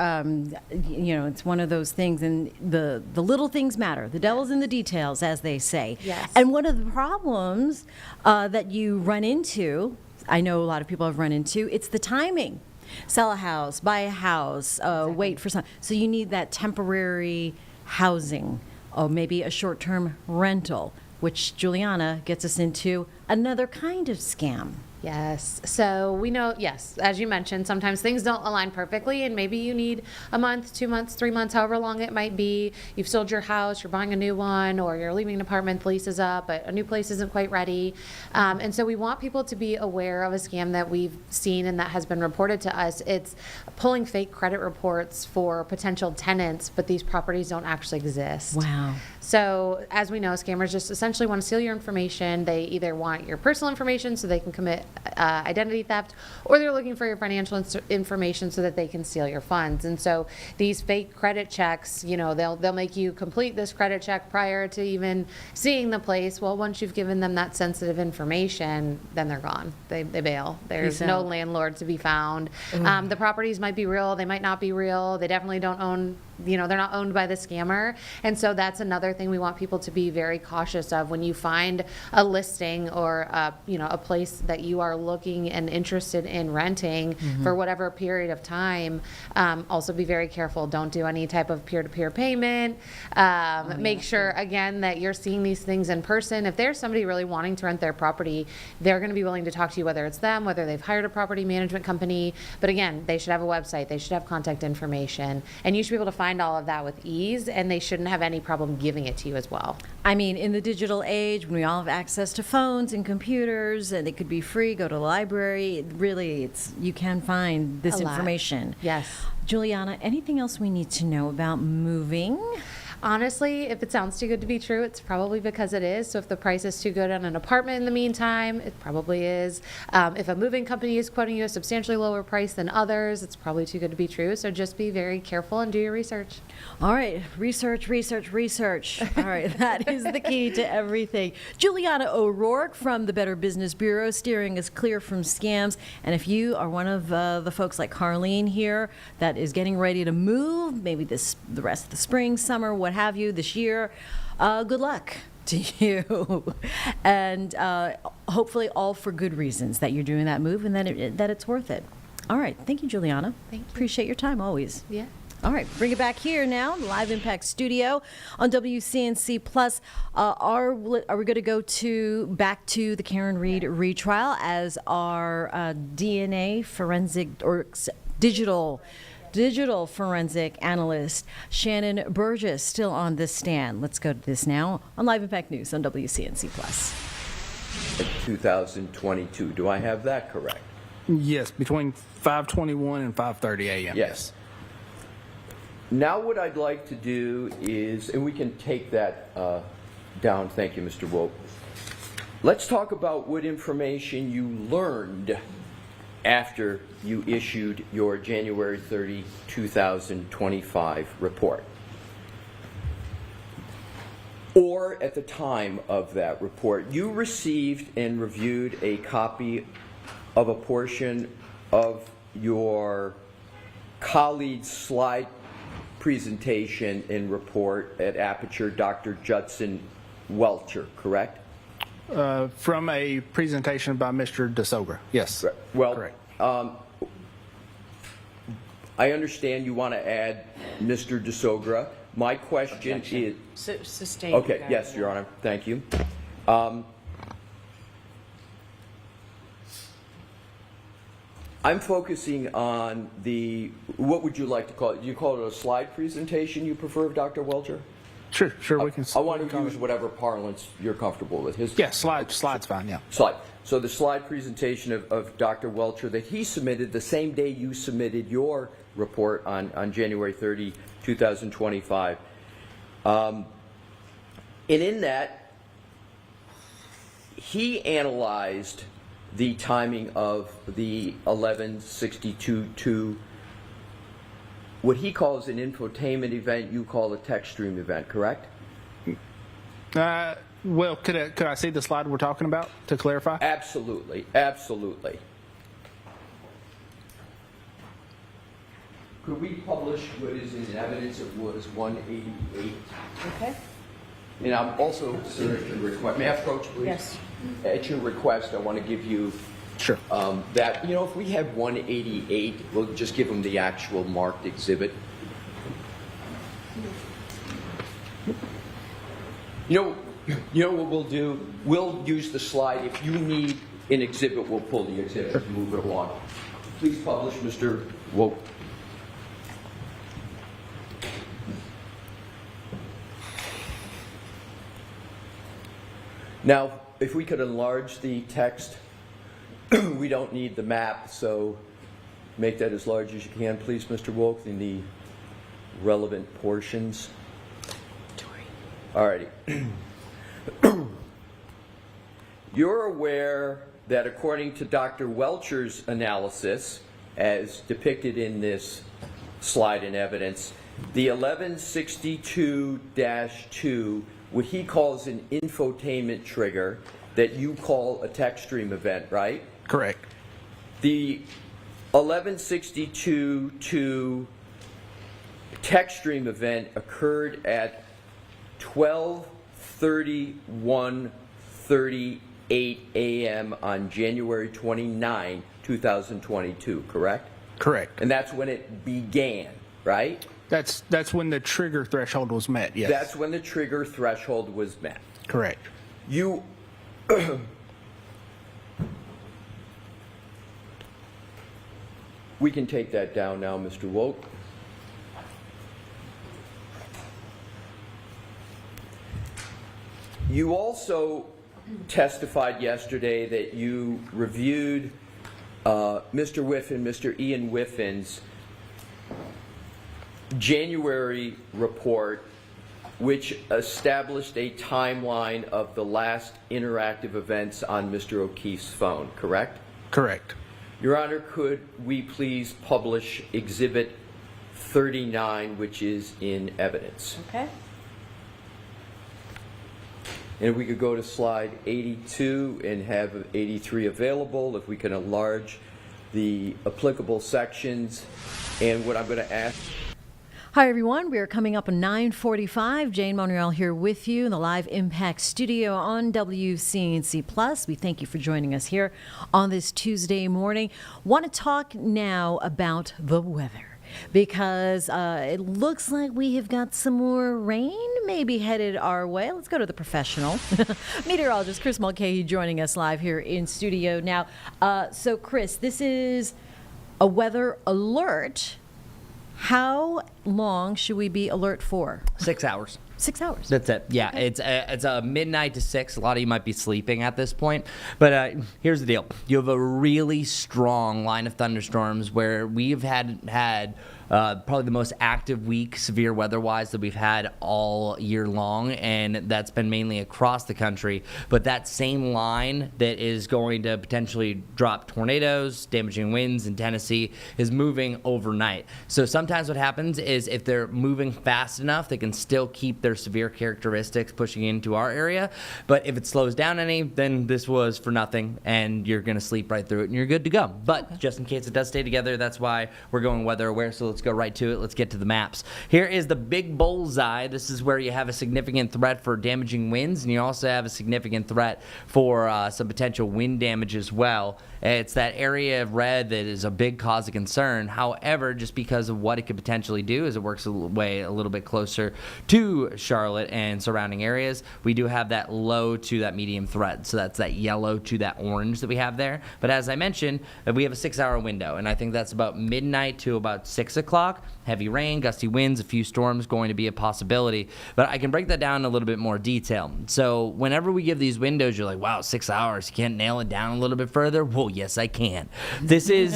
Speaker 1: It's one of those things, and the little things matter. The devil's in the details, as they say.
Speaker 14: Yes.
Speaker 1: And one of the problems that you run into, I know a lot of people have run into, it's the timing. Sell a house, buy a house, wait for some. So you need that temporary housing, or maybe a short-term rental, which Juliana gets us into another kind of scam.
Speaker 14: Yes. So we know, yes, as you mentioned, sometimes things don't align perfectly, and maybe you need a month, 2 months, 3 months, however long it might be. You've sold your house, you're buying a new one, or you're leaving an apartment, the lease is up, but a new place isn't quite ready. And so we want people to be aware of a scam that we've seen and that has been reported to us. It's pulling fake credit reports for potential tenants, but these properties don't actually exist.
Speaker 1: Wow.
Speaker 14: So as we know, scammers just essentially want to steal your information. They either want your personal information so they can commit identity theft, or they're looking for your financial information so that they can steal your funds. And so these fake credit checks, they'll make you complete this credit check prior to even seeing the place. Well, once you've given them that sensitive information, then they're gone. They bail. There's no landlord to be found. The properties might be real, they might not be real. They definitely don't own, they're not owned by the scammer. And so that's another thing we want people to be very cautious of when you find a listing or a place that you are looking and interested in renting for whatever period of time. Also be very careful. Don't do any type of peer-to-peer payment. Make sure, again, that you're seeing these things in person. If there's somebody really wanting to rent their property, they're going to be willing to talk to you, whether it's them, whether they've hired a property management company. But again, they should have a website. They should have contact information. And you should be able to find all of that with ease, and they shouldn't have any problem giving it to you as well.
Speaker 1: I mean, in the digital age, when we all have access to phones and computers, and it could be free, go to the library, really, you can find this information.
Speaker 14: Yes.
Speaker 1: Juliana, anything else we need to know about moving?
Speaker 14: Honestly, if it sounds too good to be true, it's probably because it is. So if the price is too good on an apartment in the meantime, it probably is. If a moving company is quoting you a substantially lower price than others, it's probably too good to be true. So just be very careful and do your research.
Speaker 1: All right, research. All right, that is the key to everything. Juliana O'Rourke from the Better Business Bureau, steering us clear from scams. And if you are one of the folks like Carlene here that is getting ready to move, maybe the rest of the spring, summer, what have you, this year, good luck to you. And hopefully all for good reasons that you're doing that move and that it's worth it. All right. Thank you, Juliana.
Speaker 14: Thank you.
Speaker 1: Appreciate your time always.
Speaker 14: Yeah.
Speaker 1: All right, bring it back here now, Live Impact Studio on WCNC Plus. Are we going to go back to the Karen Reed retrial as our DNA forensic or digital forensic analyst Shannon Burgess still on the stand? Let's go to this now on Live Impact News on WCNC Plus.
Speaker 12: 2022. Do I have that correct?
Speaker 13: Yes, between 5:21 and 5:30 a.m.
Speaker 12: Yes. Now what I'd like to do is, and we can take that down. Thank you, Mr. Wope. Let's talk about what information you learned after you issued your January 30, 2025 report. Or at the time of that report, you received and reviewed a copy of a portion of your colleague's slide presentation and report at Aperture, Dr. Judson Welcher, correct?
Speaker 13: From a presentation by Mr. DeSogra. Yes.
Speaker 12: Well,
Speaker 13: correct.
Speaker 12: I understand you want to add Mr. DeSogra. My question is...
Speaker 9: Sustained.
Speaker 12: Okay, yes, Your Honor. Thank you. I'm focusing on what would you like to call it? Do you call it a slide presentation you prefer, Dr. Welcher?
Speaker 13: Sure, we can.
Speaker 12: I want to use whatever parlance you're comfortable with.
Speaker 13: Slide's fine, yeah.
Speaker 12: Slide. So the slide presentation of Dr. Welcher that he submitted the same day you submitted your report on January 30, 2025. And in that, he analyzed the timing of the 1162-2, what he calls an infotainment event, you call a text stream event, correct?
Speaker 13: Well, could I see the slide we're talking about to clarify?
Speaker 12: Absolutely, absolutely. Could we publish what is in evidence of what is 188?
Speaker 1: Okay.
Speaker 12: And I'm also, sir, at your request, may I approach, please?
Speaker 1: Yes.
Speaker 12: At your request, I want to give you
Speaker 13: Sure.
Speaker 12: that, if we had 188, we'll just give them the actual marked exhibit. You know what we'll do? We'll use the slide. If you need an exhibit, we'll pull the exhibit and move it along. Please publish, Mr. Woke. Now, if we could enlarge the text, we don't need the map, so make that as large as you can, please, Mr. Woke, in the relevant portions. All righty. You're aware that according to Dr. Welcher's analysis, as depicted in this slide in evidence, the 1162-2, what he calls an infotainment trigger that you call a text stream event, right?
Speaker 13: Correct.
Speaker 12: The 1162-2 text stream event occurred at 12:31:38 a.m. on January 29, 2022, correct?
Speaker 13: Correct.
Speaker 12: And that's when it began, right?
Speaker 13: That's when the trigger threshold was met, yes.
Speaker 12: That's when the trigger threshold was met.
Speaker 13: Correct.
Speaker 12: You we can take that down now, Mr. Woke. You also testified yesterday that you reviewed Mr. Whiffen, Mr. Ian Whiffen's January report, which established a timeline of the last interactive events on Mr. O'Keefe's phone, correct?
Speaker 13: Correct.
Speaker 12: Your Honor, could we please publish Exhibit 39, which is in evidence?
Speaker 1: Okay.
Speaker 12: And if we could go to slide 82 and have 83 available, if we can enlarge the applicable sections. And what I'm going to ask.
Speaker 1: Hi, everyone. We are coming up on 9:45. Jane Monreal here with you in the Live Impact Studio on WCNC Plus. We thank you for joining us here on this Tuesday morning. Want to talk now about the weather, because it looks like we have got some more rain maybe headed our way. Let's go to the professional meteorologist Chris Mulcahy joining us live here in studio now. So Chris, this is a weather alert. How long should we be alert for?
Speaker 15: 6 hours.
Speaker 1: 6 hours.
Speaker 15: That's it. Yeah, okay. It's midnight to 6. A lot of you might be sleeping at this point. But here's the deal. You have a really strong line of thunderstorms where we've had probably the most active week, severe weather-wise, that we've had all year long, and that's been mainly across the country. But that same line that is going to potentially drop tornadoes, damaging winds in Tennessee, is moving overnight. So sometimes what happens is if they're moving fast enough, they can still keep their severe characteristics pushing into our area. But if it slows down any, then this was for nothing, and you're going to sleep right through it, and you're good to go. But just in case it does stay together, that's why we're going weather aware. So let's go right to it. Let's get to the maps. Here is the big bullseye. This is where you have a significant threat for damaging winds, and you also have a significant threat for some potential wind damage as well. It's that area of red that is a big cause of concern. However, just because of what it could potentially do as it works a little bit closer to Charlotte and surrounding areas, we do have that low to that medium threat. So that's that yellow to that orange that we have there. But as I mentioned, we have a 6-hour window, and I think that's about midnight to about 6 o'clock. o'clock, heavy rain, gusty winds, a few storms going to be a possibility. But I can break that down in a little bit more detail. So whenever we give these windows, you're like, wow, 6 hours. You can't nail it down a little bit further? Well, yes, I can. This is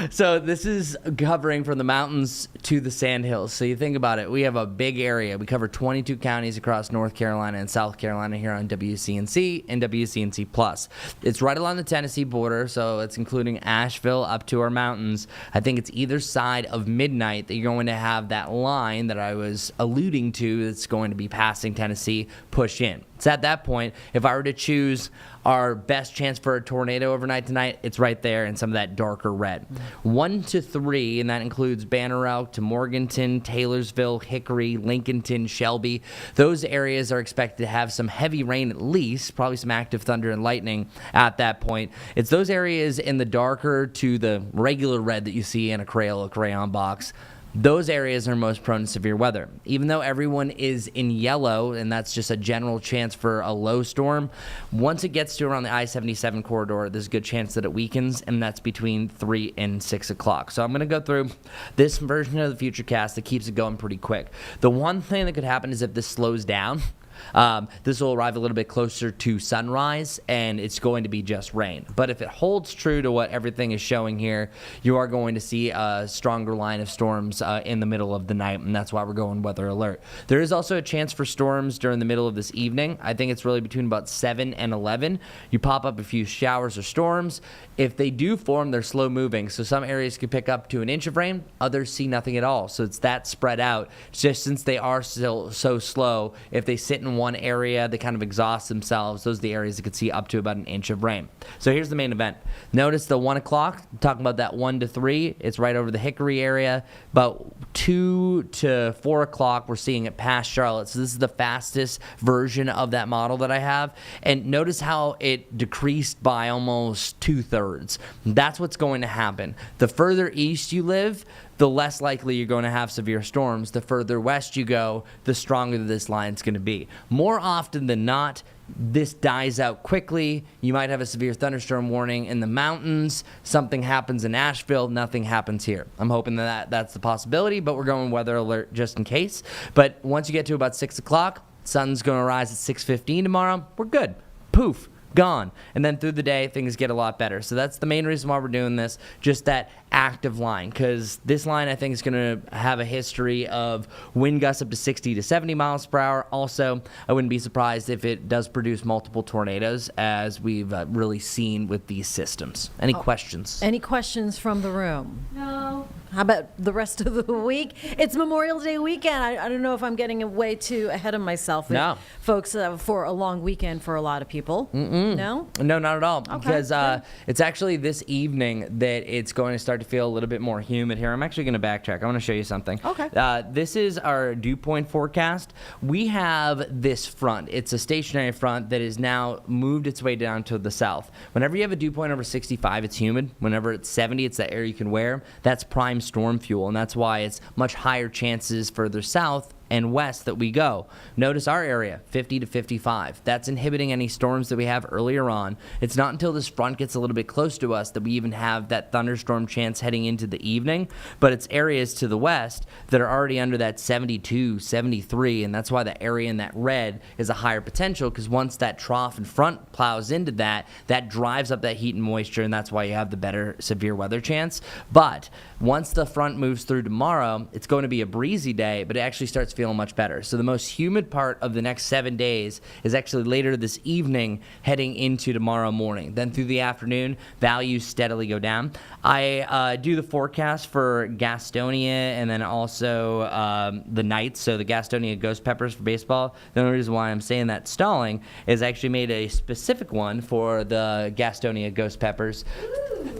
Speaker 15: so this is covering from the mountains to the sandhills. So you think about it. We have a big area. We cover 22 counties across North Carolina and South Carolina here on WCNC and WCNC Plus. It's right along the Tennessee border, so it's including Asheville up to our mountains. I think it's either side of midnight that you're going to have that line that I was alluding to that's going to be passing Tennessee push in. It's at that point, if I were to choose our best chance for a tornado overnight tonight, it's right there in some of that darker red. 1 to 3, and that includes Banner Elk to Morganton, Taylorsville, Hickory, Lincolnton, Shelby. Those areas are expected to have some heavy rain at least, probably some active thunder and lightning at that point. It's those areas in the darker to the regular red that you see in a crayon box. Those areas are most prone to severe weather. Even though everyone is in yellow, and that's just a general chance for a low storm, once it gets to around the I-77 corridor, there's a good chance that it weakens, and that's between 3 and 6 o'clock. So I'm going to go through this version of the Futurecast that keeps it going pretty quick. The one thing that could happen is if this slows down, this will arrive a little bit closer to sunrise, and it's going to be just rain. But if it holds true to what everything is showing here, you are going to see a stronger line of storms in the middle of the night, and that's why we're going weather alert. There is also a chance for storms during the middle of this evening. I think it's really between about 7 and 11. You pop up a few showers or storms. If they do form, they're slow moving, so some areas could pick up to an inch of rain, others see nothing at all. So it's that spread out. Just since they are still so slow, if they sit in one area, they kind of exhaust themselves. Those are the areas that could see up to about an inch of rain. So here's the main event. Notice the 1 o'clock, talking about that 1 to 3, it's right over the Hickory area. About 2 to 4 o'clock, we're seeing it past Charlotte. So this is the fastest version of that model that I have. And notice how it decreased by almost 2/3. That's what's going to happen. The further east you live, the less likely you're going to have severe storms. The further west you go, the stronger this line's going to be. More often than not, this dies out quickly. You might have a severe thunderstorm warning in the mountains. Something happens in Asheville. Nothing happens here. I'm hoping that that's the possibility, but we're going weather alert just in case. But once you get to about 6 o'clock, sun's going to rise at 6:15 tomorrow. We're good. Poof. Gone. And then through the day, things get a lot better. So that's the main reason why we're doing this, just that active line, because this line I think is going to have a history of wind gusts up to 60 to 70 miles per hour. Also, I wouldn't be surprised if it does produce multiple tornadoes, as we've really seen with these systems. Any questions?
Speaker 1: Any questions from the room?
Speaker 10: No.
Speaker 1: How about the rest of the week? It's Memorial Day weekend. I don't know if I'm getting way too ahead of myself.
Speaker 15: No.
Speaker 1: Folks, for a long weekend for a lot of people. No?
Speaker 15: No, not at all.
Speaker 1: Okay,
Speaker 15: Because
Speaker 1: good.
Speaker 15: it's actually this evening that it's going to start to feel a little bit more humid here. I'm actually going to backtrack. I want to show you something.
Speaker 1: Okay.
Speaker 15: This is our dew point forecast. We have this front. It's a stationary front that has now moved its way down to the south. Whenever you have a dew point over 65, it's humid. Whenever it's 70, it's that air you can wear. That's prime storm fuel, and that's why it's much higher chances further south and west that we go. Notice our area, 50 to 55. That's inhibiting any storms that we have earlier on. It's not until this front gets a little bit close to us that we even have that thunderstorm chance heading into the evening, but it's areas to the west that are already under that 72, 73, and that's why the area in that red is a higher potential, because once that trough in front plows into that drives up that heat and moisture, and that's why you have the better severe weather chance. But once the front moves through tomorrow, it's going to be a breezy day, but it actually starts feeling much better. So the most humid part of the next 7 days is actually later this evening heading into tomorrow morning. Then through the afternoon, values steadily go down. I do the forecast for Gastonia and then also the Knights, so the Gastonia Ghost Peppers for baseball. The only reason why I'm saying that stalling is I actually made a specific one for the Gastonia Ghost Peppers.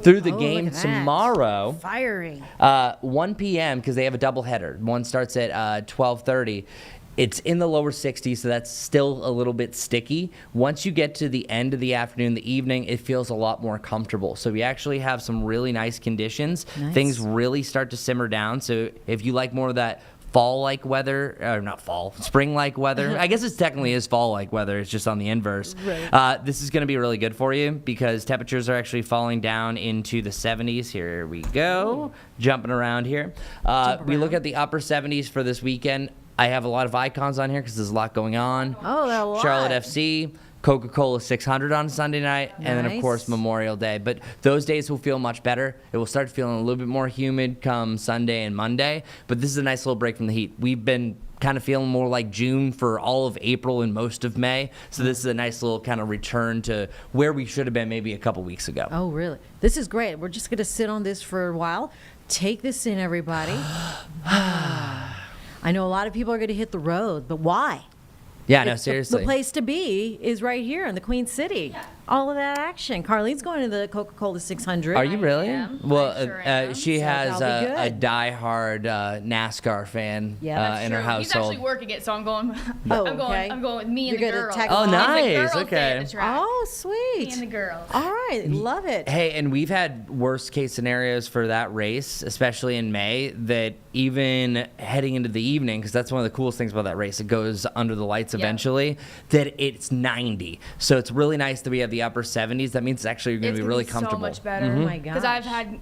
Speaker 15: Through the game
Speaker 1: look at that.
Speaker 15: Tomorrow,
Speaker 1: Firing.
Speaker 15: 1 p.m., because they have a doubleheader. One starts at 12:30. It's in the lower 60s, so that's still a little bit sticky. Once you get to the end of the afternoon, the evening, it feels a lot more comfortable. So we actually have some really nice conditions.
Speaker 1: Nice.
Speaker 15: Things really start to simmer down. So if you like more of that fall-like weather, or not fall, spring-like weather. I guess it technically is fall-like weather. It's just on the inverse.
Speaker 1: Right.
Speaker 15: This is going to be really good for you because temperatures are actually falling down into the 70s. Here we go, jumping around here. We look at the upper 70s for this weekend. I have a lot of icons on here because there's a lot going on.
Speaker 1: Oh, there are a lot.
Speaker 15: Charlotte FC. Coca-Cola 600 on Sunday night, and then, of course, Memorial Day. But those days will feel much better. It will start feeling a little bit more humid come Sunday and Monday, but this is a nice little break from the heat. We've been kind of feeling more like June for all of April and most of May, so this is a nice little kind of return to where we should have been maybe a couple weeks ago.
Speaker 1: Oh, really? This is great. We're just going to sit on this for a while. Take this in, everybody. I know a lot of people are going to hit the road, but why?
Speaker 15: Yeah, no, seriously.
Speaker 1: The place to be is right here in the Queen City. Yeah. All of that action. Carlene's going to the Coca-Cola 600.
Speaker 15: Are you really? Well, she
Speaker 1: So
Speaker 15: has
Speaker 1: that'll be
Speaker 15: a
Speaker 1: good.
Speaker 15: diehard NASCAR fan
Speaker 1: Yeah, that's
Speaker 15: in her
Speaker 11: True. He's
Speaker 15: household.
Speaker 11: actually working it, so I'm going.
Speaker 1: Oh,
Speaker 11: I'm going with me and
Speaker 1: You're
Speaker 11: the
Speaker 1: gonna
Speaker 11: girls.
Speaker 1: tag
Speaker 15: Oh,
Speaker 1: along?
Speaker 15: nice.
Speaker 11: The girls
Speaker 15: Okay.
Speaker 11: stay at the track.
Speaker 1: Oh, sweet.
Speaker 11: Me and the girls.
Speaker 1: All right. Love it.
Speaker 15: Hey, and we've had worst case scenarios for that race, especially in May, that even heading into the evening, because that's one of the coolest things about that race, it goes under the lights eventually, that it's 90. So it's really nice that we have the upper 70s. That means it's actually going to be really comfortable.
Speaker 11: So much better.
Speaker 1: Oh my gosh.
Speaker 11: Because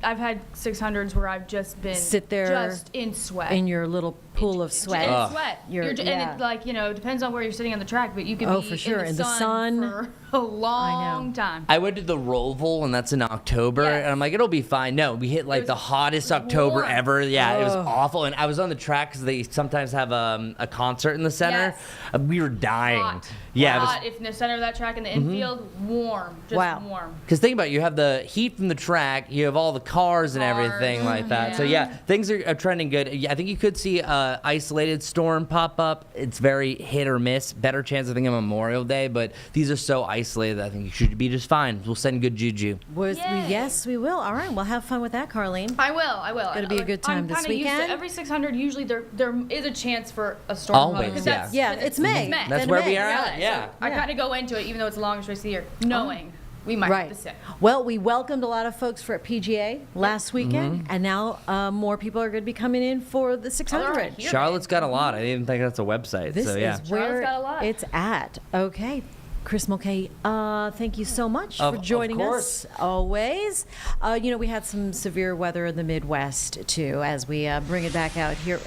Speaker 11: I've had 600s where I've just been
Speaker 1: Sit there
Speaker 11: just in sweat.
Speaker 1: in your little pool of sweat.
Speaker 11: In sweat.
Speaker 1: You're-
Speaker 11: And
Speaker 1: yeah.
Speaker 11: it, like, depends on where you're sitting on the track, but you can
Speaker 1: Oh,
Speaker 11: be
Speaker 1: for sure.
Speaker 11: in the sun for a long time.
Speaker 15: I went to the Roval, and that's in October, and I'm like, it'll be fine. No, we hit like the hottest October
Speaker 11: warm.
Speaker 15: ever. Yeah, it was
Speaker 1: Ugh.
Speaker 15: awful. And I was on the track because they sometimes have a concert in the center.
Speaker 11: Yes.
Speaker 15: We were dying.
Speaker 11: Hot.
Speaker 15: Yeah, it was.
Speaker 11: Hot if in the center of that track in the infield, warm. Just
Speaker 1: Wow.
Speaker 11: warm.
Speaker 15: Because think about it, you have the heat from the track, you have all the cars and everything like that. So yeah, things are trending good. Yeah, I think you could see a isolated storm pop up. It's very hit or miss. Better chance I think on Memorial Day, but these are so isolated that I think you should be just fine. We'll send good juju.
Speaker 1: Yes, we will. All right. Well, have fun with that, Carlene.
Speaker 11: I will.
Speaker 1: Gonna be a good time
Speaker 11: I'm
Speaker 1: this
Speaker 11: kinda used to
Speaker 1: weekend.
Speaker 11: every 600, usually there is a chance for a storm.
Speaker 15: Always,
Speaker 11: because
Speaker 15: yeah.
Speaker 11: that's-
Speaker 1: Yeah, it's May.
Speaker 11: May.
Speaker 15: That's
Speaker 1: Then
Speaker 15: where
Speaker 1: May.
Speaker 15: we are at, yeah.
Speaker 11: So I kind of go into it, even though it's the longest race of the year, knowing we might have to sit.
Speaker 1: Well, we welcomed a lot of folks for PGA last weekend, and now more people are going to be coming in for the 600.
Speaker 15: Charlotte's got a lot. I didn't even think that's a website.
Speaker 1: This
Speaker 15: so yeah.
Speaker 1: is where
Speaker 11: got a lot.
Speaker 1: it's at. Okay. Chris Mulcahy, thank you so much for
Speaker 15: Of
Speaker 1: joining
Speaker 15: course.
Speaker 1: us. Always. We had some severe weather in the Midwest, too, as we bring it back out here.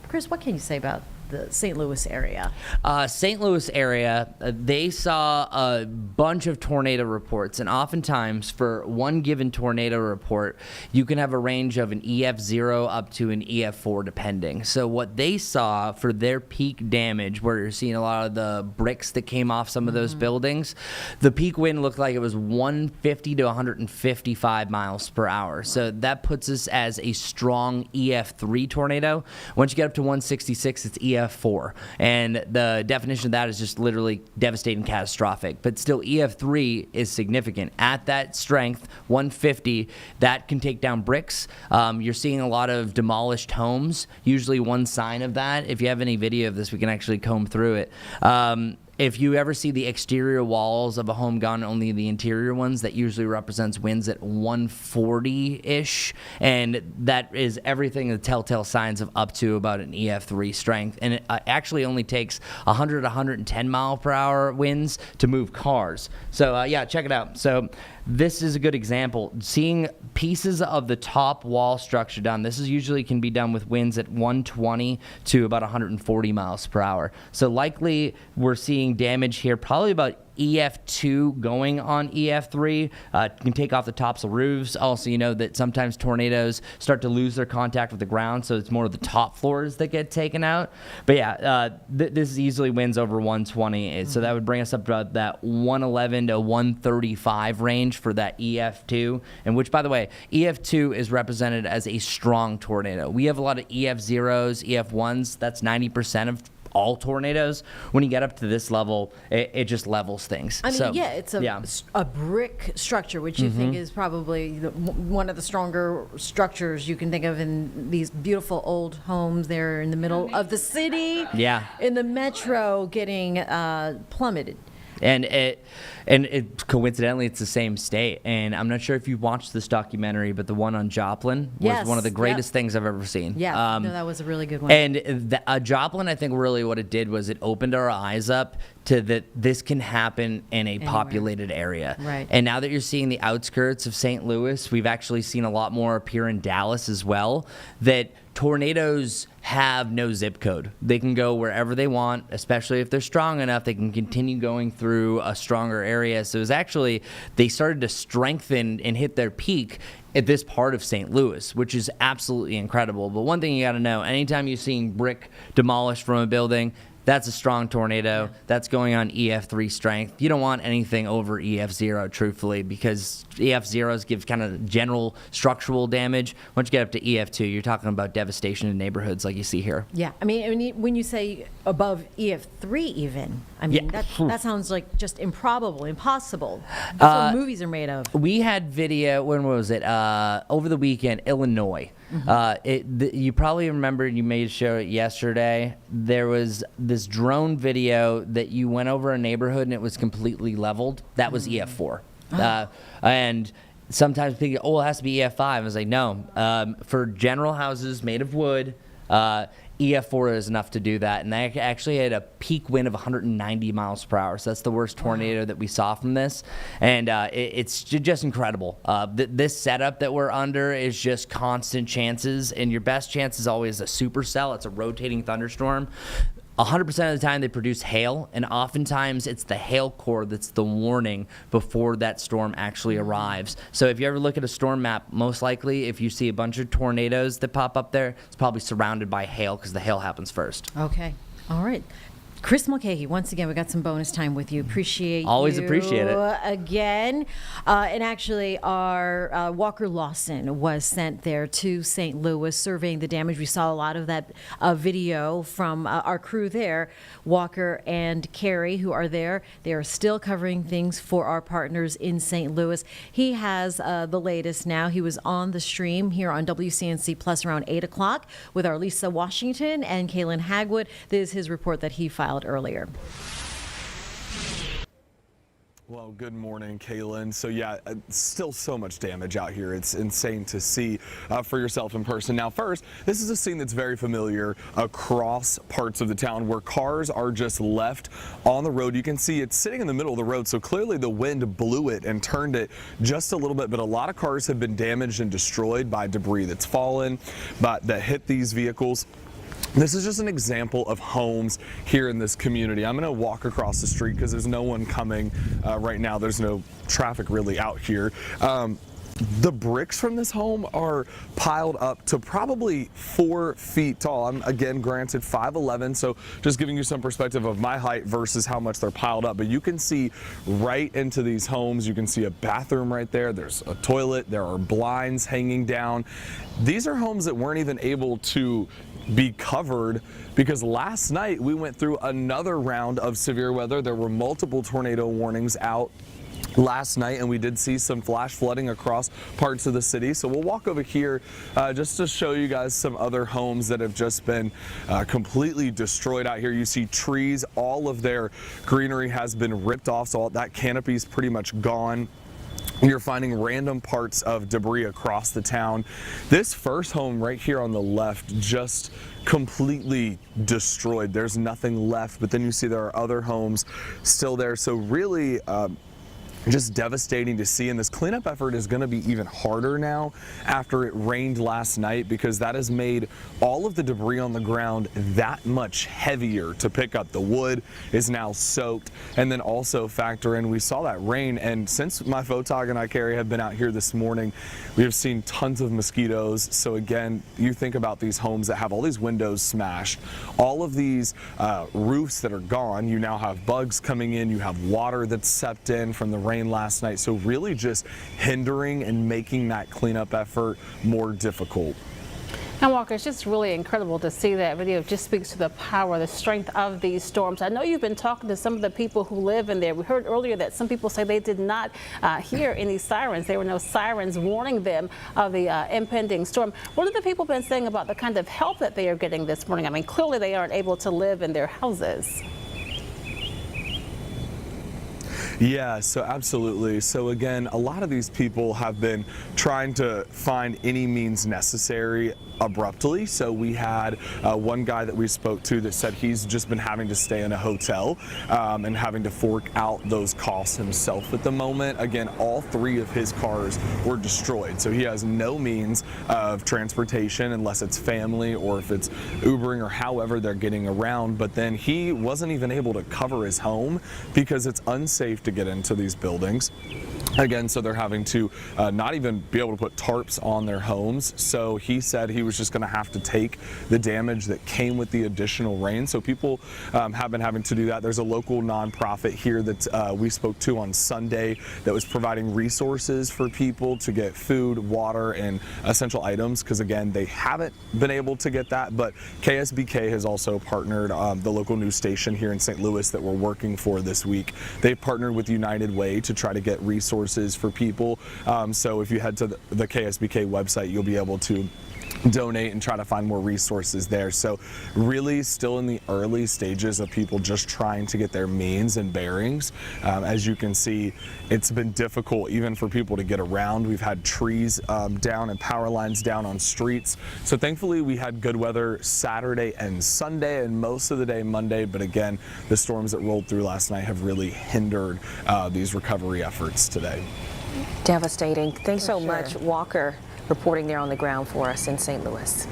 Speaker 1: Chris, what can you say about the St. Louis area?
Speaker 15: St. Louis area, they saw a bunch of tornado reports, and oftentimes for one given tornado report, you can have a range of an EF0 up to an EF4 depending. So what they saw for their peak damage, where you're seeing a lot of the bricks that came off some of those buildings, the peak wind looked like it was 150 to 155 miles per hour. So that puts us as a strong EF3 tornado. Once you get up to 166, it's EF4, and the definition of that is just literally devastating, catastrophic. But still, EF3 is significant. At that strength, 150, that can take down bricks. You're seeing a lot of demolished homes. Usually one sign of that, if you have any video of this, we can actually comb through it. If you ever see the exterior walls of a home gone, only the interior ones, that usually represents winds at 140-ish, and that is everything, the telltale signs of up to about an EF3 strength. And it actually only takes 100 to 110 mile per hour winds to move cars. So yeah, check it out. So this is a good example. Seeing pieces of the top wall structure done. This is usually can be done with winds at 120 to about 140 miles per hour. So likely we're seeing damage here, probably about EF2 going on EF3. Can take off the tops of roofs. Also, you know that sometimes tornadoes start to lose their contact with the ground, so it's more of the top floors that get taken out. But yeah, this is easily winds over 120, so that would bring us up to about that 111 to 135 range for that EF2, and which, by the way, EF2 is represented as a strong tornado. We have a lot of EF0s, EF1s. That's 90% of all tornadoes. When you get up to this level, it just levels things.
Speaker 1: I mean,
Speaker 15: So,
Speaker 1: it's a brick structure, which you think is probably one of the stronger structures you can think of in these beautiful old homes there in the middle of the city.
Speaker 15: Yeah.
Speaker 1: In the metro, getting plummeted.
Speaker 15: Coincidentally, it's the same state. And I'm not sure if you've watched this documentary, but the one on Joplin was
Speaker 1: Yes,
Speaker 15: one of the greatest
Speaker 1: yep.
Speaker 15: things I've ever seen.
Speaker 1: Yeah, no, that was a really good one.
Speaker 15: And Joplin, I think really what it did was it opened our eyes up to that this can happen in a populated area.
Speaker 1: Right.
Speaker 15: And now that you're seeing the outskirts of St. Louis, we've actually seen a lot more appear in Dallas as well, that tornadoes have no zip code. They can go wherever they want, especially if they're strong enough. They can continue going through a stronger area. So it was actually, they started to strengthen and hit their peak at this part of St. Louis, which is absolutely incredible. But one thing you got to know, anytime you're seeing brick demolished from a building, that's a strong tornado. That's going on EF3 strength. You don't want anything over EF0, truthfully, because EF0s give kind of general structural damage. Once you get up to EF2, you're talking about devastation in neighborhoods like you see here.
Speaker 1: Yeah, I mean, when you say above EF3 even, I mean, that sounds like just improbable, impossible. That's what movies are made of.
Speaker 15: We had video, when was it? Over the weekend, Illinois. You probably remember, you may show it yesterday, there was this drone video that you went over a neighborhood and it was completely leveled. That was EF4. And sometimes people go, oh, it has to be EF5. I was like, no. For general houses made of wood, EF4 is enough to do that. And they actually had a peak wind of 190 miles per hour. So that's the worst tornado that we saw from this. And it's just incredible. This setup that we're under is just constant chances. And your best chance is always a supercell. It's a rotating thunderstorm. 100% of the time they produce hail, and oftentimes it's the hail core that's the warning before that storm actually arrives. So if you ever look at a storm map, most likely if you see a bunch of tornadoes that pop up there, it's probably surrounded by hail because the hail happens first.
Speaker 1: Okay. All right. Chris Mulcahy, once again, we got some bonus time with you.
Speaker 15: Always appreciate it.
Speaker 1: Again. And actually, our Walker Lawson was sent there to St. Louis surveying the damage. We saw a lot of that video from our crew there, Walker and Carrie, who are there. They are still covering things for our partners in St. Louis. He has the latest now. He was on the stream here on WCNC Plus around 8 o'clock with our Lisa Washington and Kaylin Hagwood. This is his report that he filed earlier.
Speaker 16: Well, good morning, Kaylin. So yeah, still so much damage out here. It's insane to see for yourself in person. Now first, this is a scene that's very familiar across parts of the town where cars are just left on the road. You can see it's sitting in the middle of the road, so clearly the wind blew it and turned it just a little bit, but a lot of cars have been damaged and destroyed by debris that's fallen, but that hit these vehicles. This is just an example of homes here in this community. I'm going to walk across the street because there's no one coming right now. There's no traffic really out here. The bricks from this home are piled up to probably 4 feet tall. I'm, again, granted 5'11", so just giving you some perspective of my height versus how much they're piled up. But you can see right into these homes. You can see a bathroom right there. There's a toilet. There are blinds hanging down. These are homes that weren't even able to be covered because last night we went through another round of severe weather. There were multiple tornado warnings out last night, and we did see some flash flooding across parts of the city. So we'll walk over here just to show you guys some other homes that have just been completely destroyed out here. You see trees, all of their greenery has been ripped off, so all that canopy is pretty much gone. You're finding random parts of debris across the town. This first home right here on the left just completely destroyed. There's nothing left, but then you see there are other homes still there. So really, just devastating to see, and this cleanup effort is going to be even harder now after it rained last night because that has made all of the debris on the ground that much heavier to pick up. The wood is now soaked, and then also factor in we saw that rain, and since my photog and I, Carrie, have been out here this morning, we have seen tons of mosquitoes. So again, you think about these homes that have all these windows smashed, all of these roofs that are gone. You now have bugs coming in, you have water that's seeped in from the rain last night, so really just hindering and making that cleanup effort more difficult.
Speaker 17: Now, Walker, it's just really incredible to see that video. It just speaks to the power, the strength of these storms. I know you've been talking to some of the people who live in there. We heard earlier that some people say they did not hear any sirens. There were no sirens warning them of the impending storm. What have the people been saying about the kind of help that they are getting this morning? I mean, clearly they aren't able to live in their houses.
Speaker 16: Yeah, so absolutely. So again, a lot of these people have been trying to find any means necessary abruptly. So we had one guy that we spoke to that said he's just been having to stay in a hotel and having to fork out those costs himself at the moment. Again, all 3 of his cars were destroyed. So he has no means of transportation unless it's family or if it's Ubering or however they're getting around. But then he wasn't even able to cover his home because it's unsafe to get into these buildings. Again, so they're having to not even be able to put tarps on their homes. So he said he was just going to have to take the damage that came with the additional rain. So people have been having to do that. There's a local nonprofit here that we spoke to on Sunday that was providing resources for people to get food, water, and essential items because, again, they haven't been able to get that. But KSBK has also partnered, the local news station here in St. Louis that we're working for this week. They've partnered with United Way to try to get resources for people. So if you head to the KSBK website, you'll be able to donate and try to find more resources there. So really still in the early stages of people just trying to get their means and bearings. As you can see, it's been difficult even for people to get around. We've had trees down and power lines down on streets. So thankfully we had good weather Saturday and Sunday and most of the day Monday. But again, the storms that rolled through last night have really hindered these recovery efforts today.
Speaker 18: Devastating. Thanks so much, Walker, reporting there on the ground for us in St. Louis.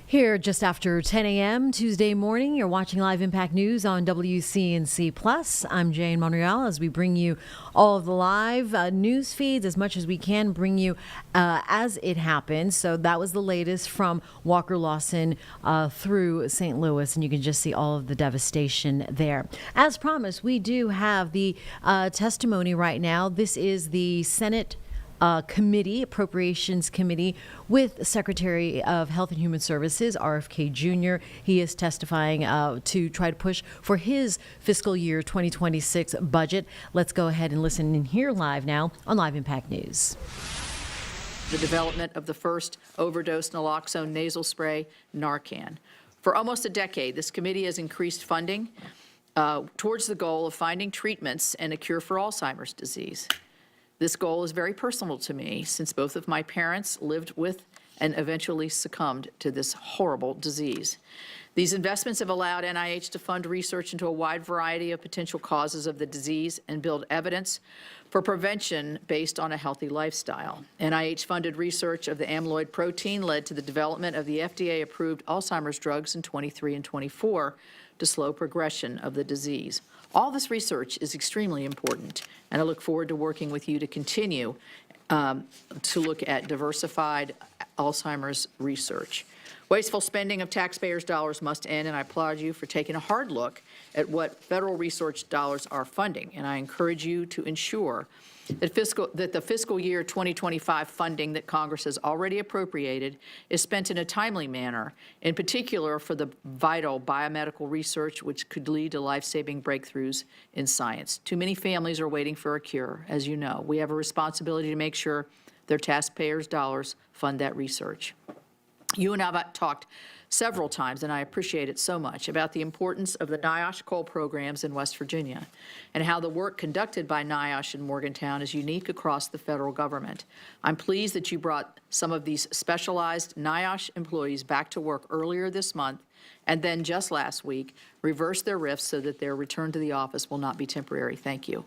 Speaker 1: Here just after 10 a.m. Tuesday morning, you're watching Live Impact News on WCNC Plus. I'm Jane Monreal as we bring you all of the live news feeds as much as we can bring you as it happens. So that was the latest from Walker Lawson through St. Louis, and you can just see all of the devastation there. As promised, we do have the testimony right now. This is the Senate committee, Appropriations Committee, with Secretary of Health and Human Services, RFK Jr. He is testifying to try to push for his fiscal year 2026 budget. Let's go ahead and listen and hear live now on Live Impact News.
Speaker 19: The development of the first overdose naloxone nasal spray, Narcan. For almost a decade, this committee has increased funding towards the goal of finding treatments and a cure for Alzheimer's disease. This goal is very personal to me since both of my parents lived with and eventually succumbed to this horrible disease. These investments have allowed NIH to fund research into a wide variety of potential causes of the disease and build evidence for prevention based on a healthy lifestyle. NIH-funded research of the amyloid protein led to the development of the FDA-approved Alzheimer's drugs in 23 and 24 to slow progression of the disease. All this research is extremely important, and I look forward to working with you to continue to look at diversified Alzheimer's research. Wasteful spending of taxpayers' dollars must end, and I applaud you for taking a hard look at what federal research dollars are funding, and I encourage you to ensure that the fiscal year 2025 funding that Congress has already appropriated is spent in a timely manner, in particular for the vital biomedical research which could lead to life-saving breakthroughs in science. Too many families are waiting for a cure, as you know. We have a responsibility to make sure their taxpayers' dollars fund that research. You and I have talked several times, and I appreciate it so much, about the importance of the NIOSH coal programs in West Virginia and how the work conducted by NIOSH in Morgantown is unique across the federal government. I'm pleased that you brought some of these specialized NIOSH employees back to work earlier this month and then just last week reversed their rifts so that their return to the office will not be temporary. Thank you.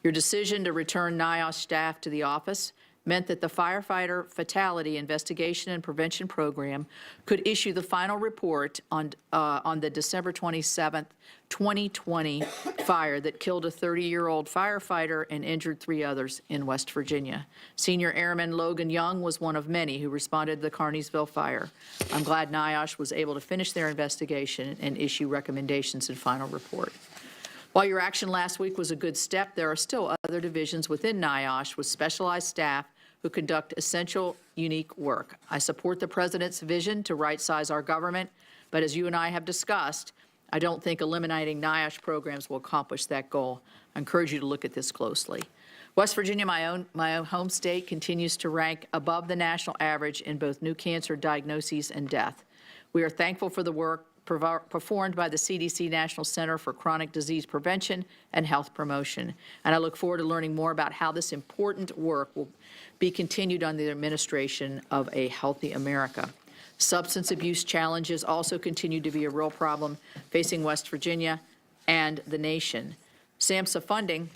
Speaker 19: Your decision to return NIOSH staff to the office meant that the Firefighter Fatality Investigation and Prevention Program could issue the final report on the December 27th, 2020 fire that killed a 30-year-old firefighter and injured 3 others in West Virginia. Senior Airman Logan Young was one of many who responded to the Carneysville fire. I'm glad NIOSH was able to finish their investigation and issue recommendations and final report. While your action last week was a good step, there are still other divisions within NIOSH with specialized staff who conduct essential, unique work. I support the President's vision to right-size our government, but as you and I have discussed, I don't think eliminating NIOSH programs will accomplish that goal. I encourage you to look at this closely. West Virginia, my own home state, continues to rank above the national average in both new cancer diagnoses and death. We are thankful for the work performed by the CDC National Center for Chronic Disease Prevention and Health Promotion. And I look forward to learning more about how this important work will be continued under the administration of A Healthy America. Substance abuse challenges also continue to be a real problem facing West Virginia and the nation. SAMHSA funding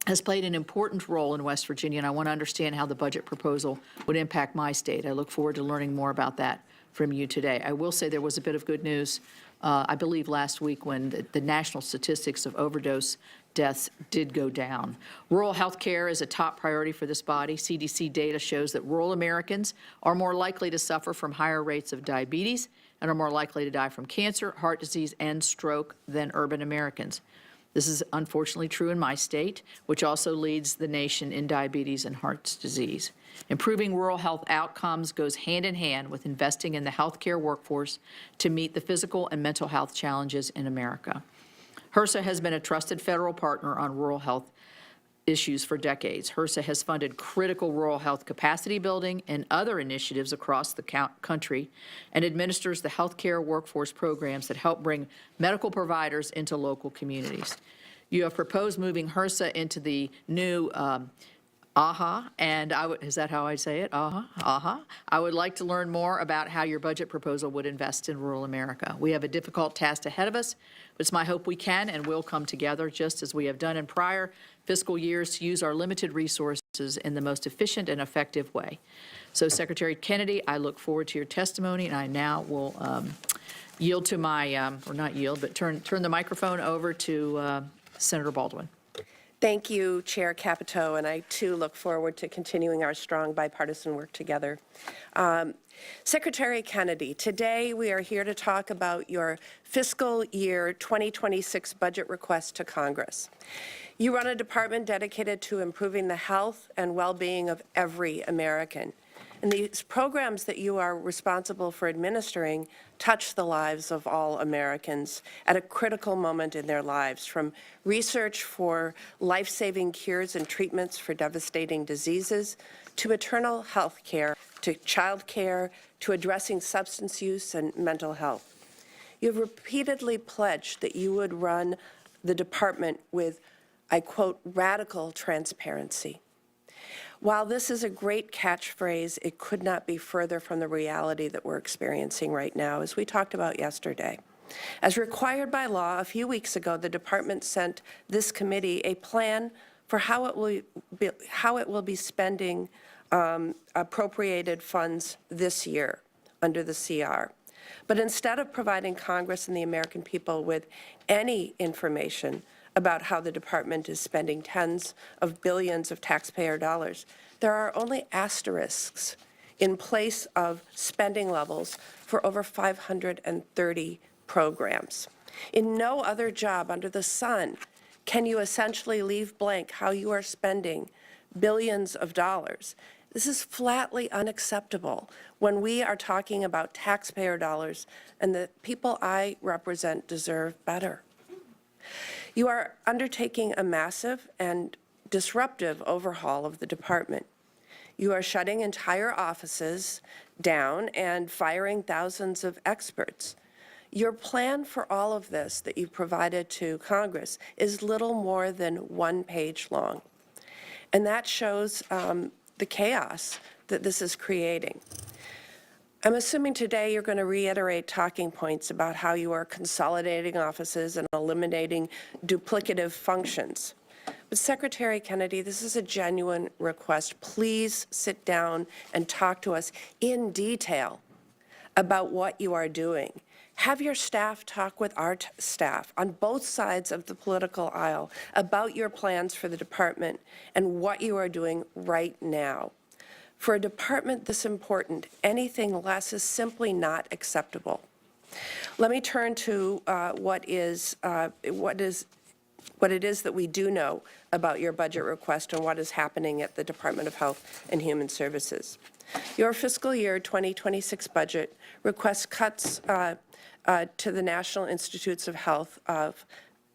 Speaker 19: has played an important role in West Virginia, and I want to understand how the budget proposal would impact my state. I look forward to learning more about that from you today. I will say there was a bit of good news, I believe last week, when the national statistics of overdose deaths did go down. Rural health care is a top priority for this body. CDC data shows that rural Americans are more likely to suffer from higher rates of diabetes and are more likely to die from cancer, heart disease, and stroke than urban Americans. This is unfortunately true in my state, which also leads the nation in diabetes and heart disease. Improving rural health outcomes goes hand in hand with investing in the healthcare workforce to meet the physical and mental health challenges in America. HRSA has been a trusted federal partner on rural health issues for decades. HRSA has funded critical rural health capacity building and other initiatives across the country and administers the healthcare workforce programs that help bring medical providers into local communities. You have proposed moving HRSA into the new AHA, and is that how I say it? AHA? AHA. I would like to learn more about how your budget proposal would invest in rural America. We have a difficult task ahead of us, but it's my hope we can and will come together, just as we have done in prior fiscal years, to use our limited resources in the most efficient and effective way. So, Secretary Kennedy, I look forward to your testimony, and I now will yield to my, or not yield, but turn the microphone over to Senator Baldwin.
Speaker 20: Thank you, Chair Capito, and I too look forward to continuing our strong bipartisan work together. Secretary Kennedy, today we are here to talk about your fiscal year 2026 budget request to Congress. You run a department dedicated to improving the health and well-being of every American. And these programs that you are responsible for administering touch the lives of all Americans at a critical moment in their lives, from research for life-saving cures and treatments for devastating diseases, to maternal health care, to child care, to addressing substance use and mental health. You have repeatedly pledged that you would run the department with, I quote, radical transparency. While this is a great catchphrase, it could not be further from the reality that we're experiencing right now, as we talked about yesterday. As required by law, a few weeks ago, the department sent this committee a plan for how it will be spending appropriated funds this year under the CR. But instead of providing Congress and the American people with any information about how the department is spending tens of billions of taxpayer dollars, there are only asterisks in place of spending levels for over 530 programs. In no other job under the sun can you essentially leave blank how you are spending billions of dollars. This is flatly unacceptable when we are talking about taxpayer dollars, and the people I represent deserve better. You are undertaking a massive and disruptive overhaul of the department. You are shutting entire offices down and firing thousands of experts. Your plan for all of this that you've provided to Congress is little more than 1 page long. And that shows the chaos that this is creating. I'm assuming today you're going to reiterate talking points about how you are consolidating offices and eliminating duplicative functions. But Secretary Kennedy, this is a genuine request. Please sit down and talk to us in detail about what you are doing. Have your staff talk with our staff on both sides of the political aisle about your plans for the department and what you are doing right now. For a department this important, anything less is simply not acceptable. Let me turn to what it is that we do know about your budget request and what is happening at the Department of Health and Human Services. Your fiscal year 2026 budget requests cuts to the National Institutes of Health of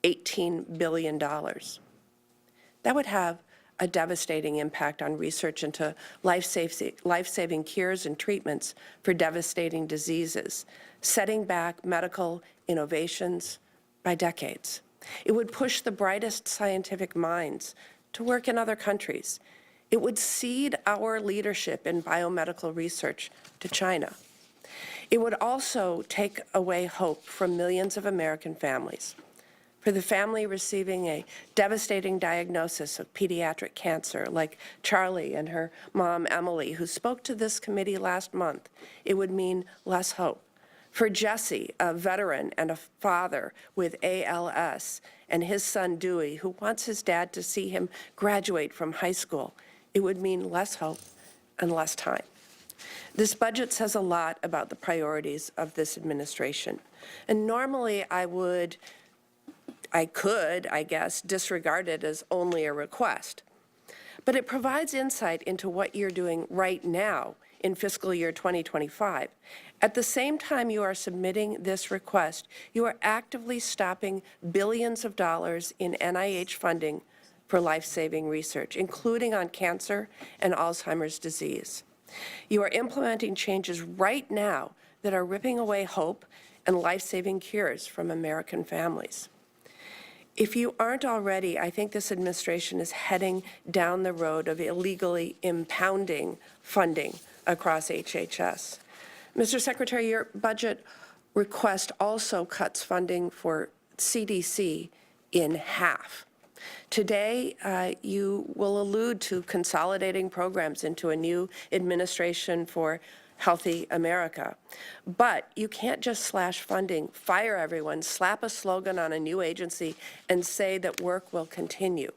Speaker 20: $18 billion. That would have a devastating impact on research into life-saving cures and treatments for devastating diseases, setting back medical innovations by decades. It would push the brightest scientific minds to work in other countries. It would cede our leadership in biomedical research to China. It would also take away hope from millions of American families. For the family receiving a devastating diagnosis of pediatric cancer, like Charlie and her mom, Emily, who spoke to this committee last month, it would mean less hope. For Jesse, a veteran and a father with ALS, and his son Dewey, who wants his dad to see him graduate from high school, it would mean less hope and less time. This budget says a lot about the priorities of this administration. And normally I could, I guess, disregard it as only a request. But it provides insight into what you're doing right now in fiscal year 2025. At the same time you are submitting this request, you are actively stopping billions of dollars in NIH funding for life-saving research, including on cancer and Alzheimer's disease. You are implementing changes right now that are ripping away hope and life-saving cures from American families. If you aren't already, I think this administration is heading down the road of illegally impounding funding across HHS. Mr. Secretary, your budget request also cuts funding for CDC in half. Today, you will allude to consolidating programs into a new administration for Healthy America. But you can't just slash funding, fire everyone, slap a slogan on a new agency, and say that work will continue.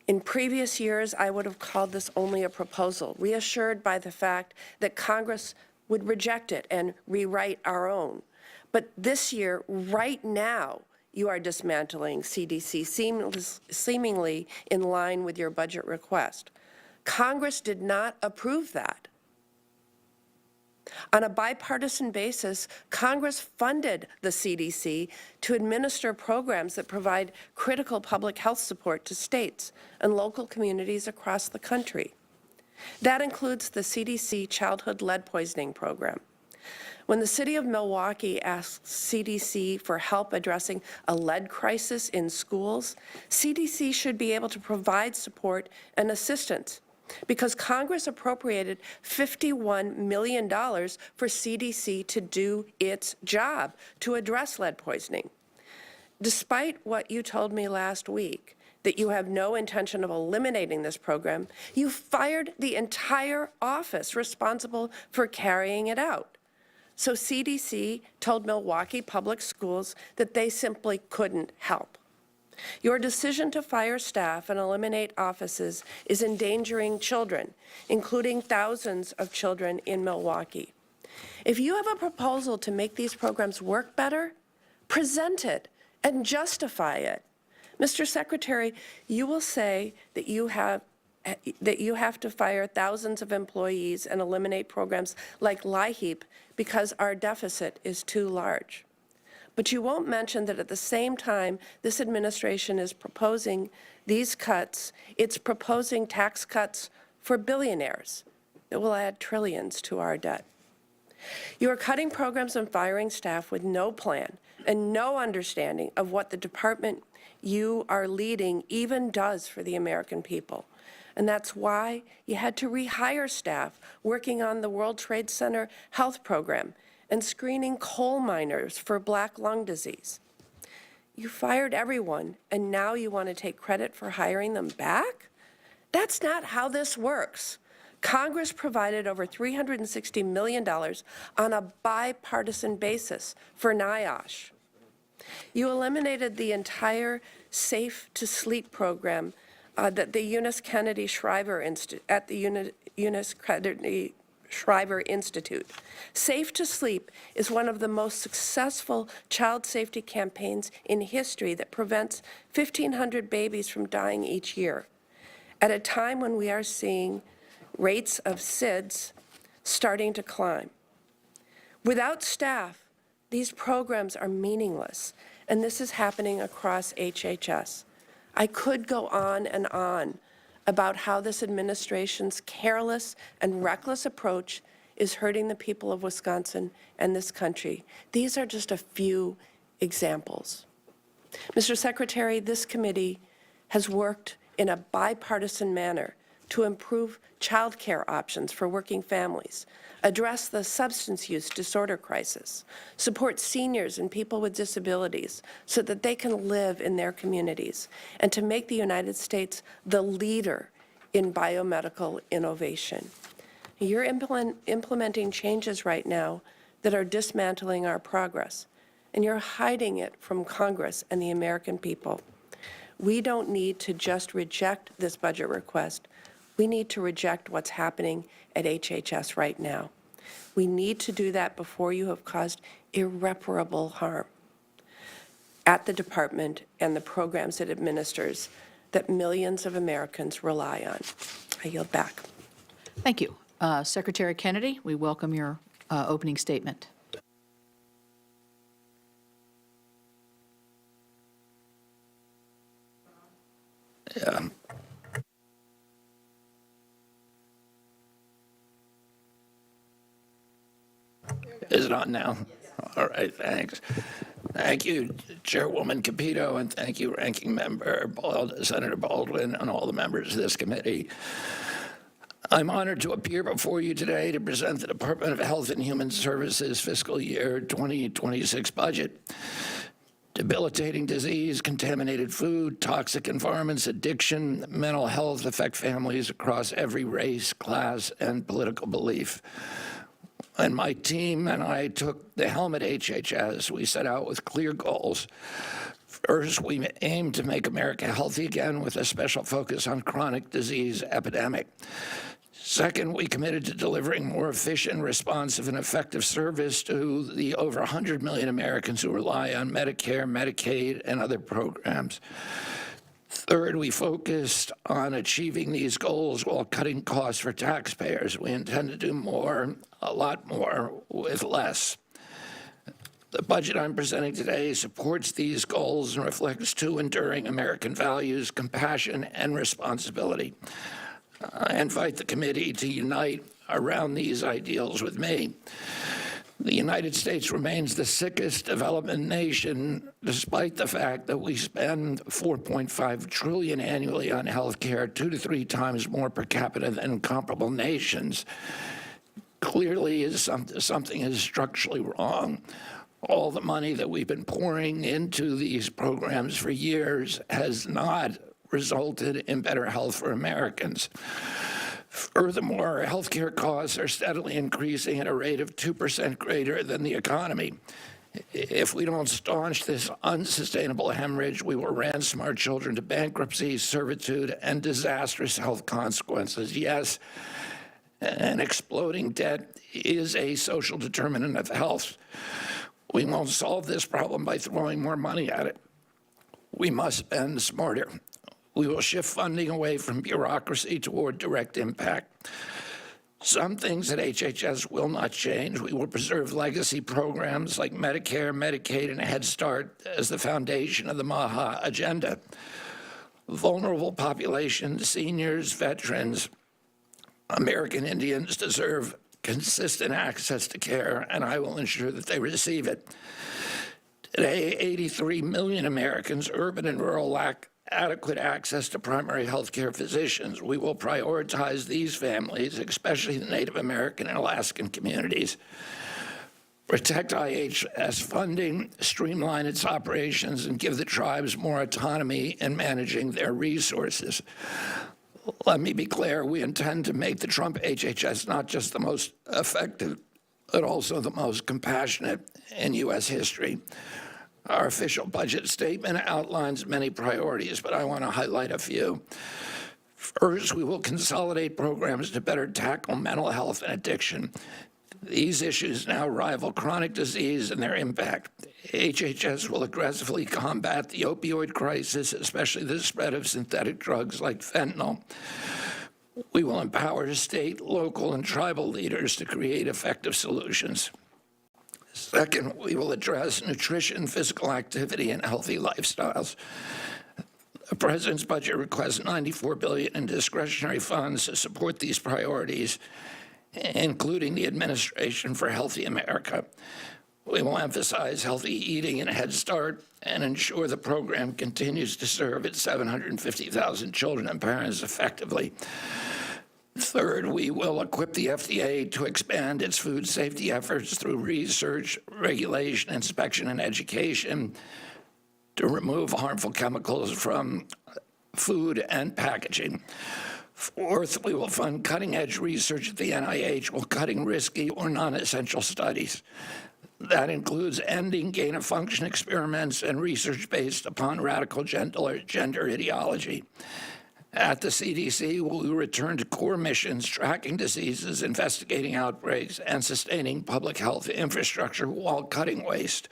Speaker 20: In previous years, I would have called this only a proposal, reassured by the fact that Congress would reject it and rewrite our own. But this year, right now, you are dismantling CDC, seemingly in line with your budget request. Congress did not approve that. On a bipartisan basis, Congress funded the CDC to administer programs that provide critical public health support to states and local communities across the country. That includes the CDC Childhood Lead Poisoning Program. When the city of Milwaukee asked CDC for help addressing a lead crisis in schools, CDC should be able to provide support and assistance, because Congress appropriated $51 million for CDC to do its job to address lead poisoning. Despite what you told me last week, that you have no intention of eliminating this program, you fired the entire office responsible for carrying it out. So CDC told Milwaukee Public Schools that they simply couldn't help. Your decision to fire staff and eliminate offices is endangering children, including thousands of children in Milwaukee. If you have a proposal to make these programs work better, present it and justify it. Mr. Secretary, you will say that you have to fire thousands of employees and eliminate programs like LIHEAP because our deficit is too large. But you won't mention that at the same time this administration is proposing these cuts, it's proposing tax cuts for billionaires that will add trillions to our debt. You are cutting programs and firing staff with no plan and no understanding of what the department you are leading even does for the American people. And that's why you had to rehire staff working on the World Trade Center health program and screening coal miners for black lung disease. You fired everyone, and now you want to take credit for hiring them back? That's not how this works. Congress provided over $360 million on a bipartisan basis for NIOSH. You eliminated the entire Safe to Sleep program that the Eunice Kennedy Shriver Institute. Safe to Sleep is one of the most successful child safety campaigns in history that prevents 1,500 babies from dying each year, at a time when we are seeing rates of SIDS starting to climb. Without staff, these programs are meaningless, and this is happening across HHS. I could go on and on, about how this administration's careless and reckless approach is hurting the people of Wisconsin and this country. These are just a few examples. Mr. Secretary, this committee has worked in a bipartisan manner to improve child care options for working families, address the substance use disorder crisis, support seniors and people with disabilities so that they can live in their communities, and to make the United States the leader in biomedical innovation. You're implementing changes right now that are dismantling our progress, and you're hiding it from Congress and the American people. We don't need to just reject this budget request. We need to reject what's happening at HHS right now. We need to do that before you have caused irreparable harm at the department and the programs it administers that millions of Americans rely on. I yield back.
Speaker 19: Thank you. Secretary Kennedy, we welcome your opening statement.
Speaker 21: Yeah. Is it on now? All right, thanks. Thank you, Chairwoman Capito, and thank you, Ranking Member Senator Baldwin, and all the members of this committee. I'm honored to appear before you today to present the Department of Health and Human Services fiscal year 2026 budget. Debilitating disease, contaminated food, toxic environments, addiction, mental health affect families across every race, class, and political belief. And my team and I took the helm at HHS. We set out with clear goals. First, we aimed to make America healthy again with a special focus on chronic disease epidemic. Second, we committed to delivering more efficient, responsive, and effective service to the over 100 million Americans who rely on Medicare, Medicaid, and other programs. Third, we focused on achieving these goals while cutting costs for taxpayers. We intend to do more, a lot more, with less. The budget I'm presenting today supports these goals and reflects two enduring American values: compassion and responsibility. I invite the committee to unite around these ideals with me. The United States remains the sickest developing nation, despite the fact that we spend $4.5 trillion annually on health care, 2 to 3 times more per capita than comparable nations. Clearly, something is structurally wrong. All the money that we've been pouring into these programs for years has not resulted in better health for Americans. Furthermore, healthcare costs are steadily increasing at a rate of 2% greater than the economy. If we don't staunch this unsustainable hemorrhage, we will ransom our children to bankruptcy, servitude, and disastrous health consequences. Yes, an exploding debt is a social determinant of health. We won't solve this problem by throwing more money at it. We must spend smarter. We will shift funding away from bureaucracy toward direct impact. Some things at HHS will not change. We will preserve legacy programs like Medicare, Medicaid, and Head Start as the foundation of the MAHA agenda. Vulnerable populations, seniors, veterans, American Indians deserve consistent access to care, and I will ensure that they receive it. Today, 83 million Americans, urban and rural, lack adequate access to primary health care physicians. We will prioritize these families, especially the Native American and Alaskan communities. Protect IHS funding, streamline its operations, and give the tribes more autonomy in managing their resources. Let me be clear, we intend to make the Trump HHS not just the most effective, but also the most compassionate in U.S. history. Our official budget statement outlines many priorities, but I want to highlight a few. First, we will consolidate programs to better tackle mental health and addiction. These issues now rival chronic disease and their impact. HHS will aggressively combat the opioid crisis, especially the spread of synthetic drugs like fentanyl. We will empower state, local, and tribal leaders to create effective solutions. Second, we will address nutrition, physical activity, and healthy lifestyles. The President's budget requests $94 billion in discretionary funds to support these priorities, including the Administration for Healthy America. We will emphasize healthy eating and Head Start and ensure the program continues to serve its 750,000 children and parents effectively. Third, we will equip the FDA to expand its food safety efforts through research, regulation, inspection, and education to remove harmful chemicals from food and packaging. Fourth, we will fund cutting-edge research at the NIH while cutting risky or non-essential studies. That includes ending gain-of-function experiments and research based upon radical gender ideology. At the CDC, we will return to core missions, tracking diseases, investigating outbreaks, and sustaining public health infrastructure while cutting waste.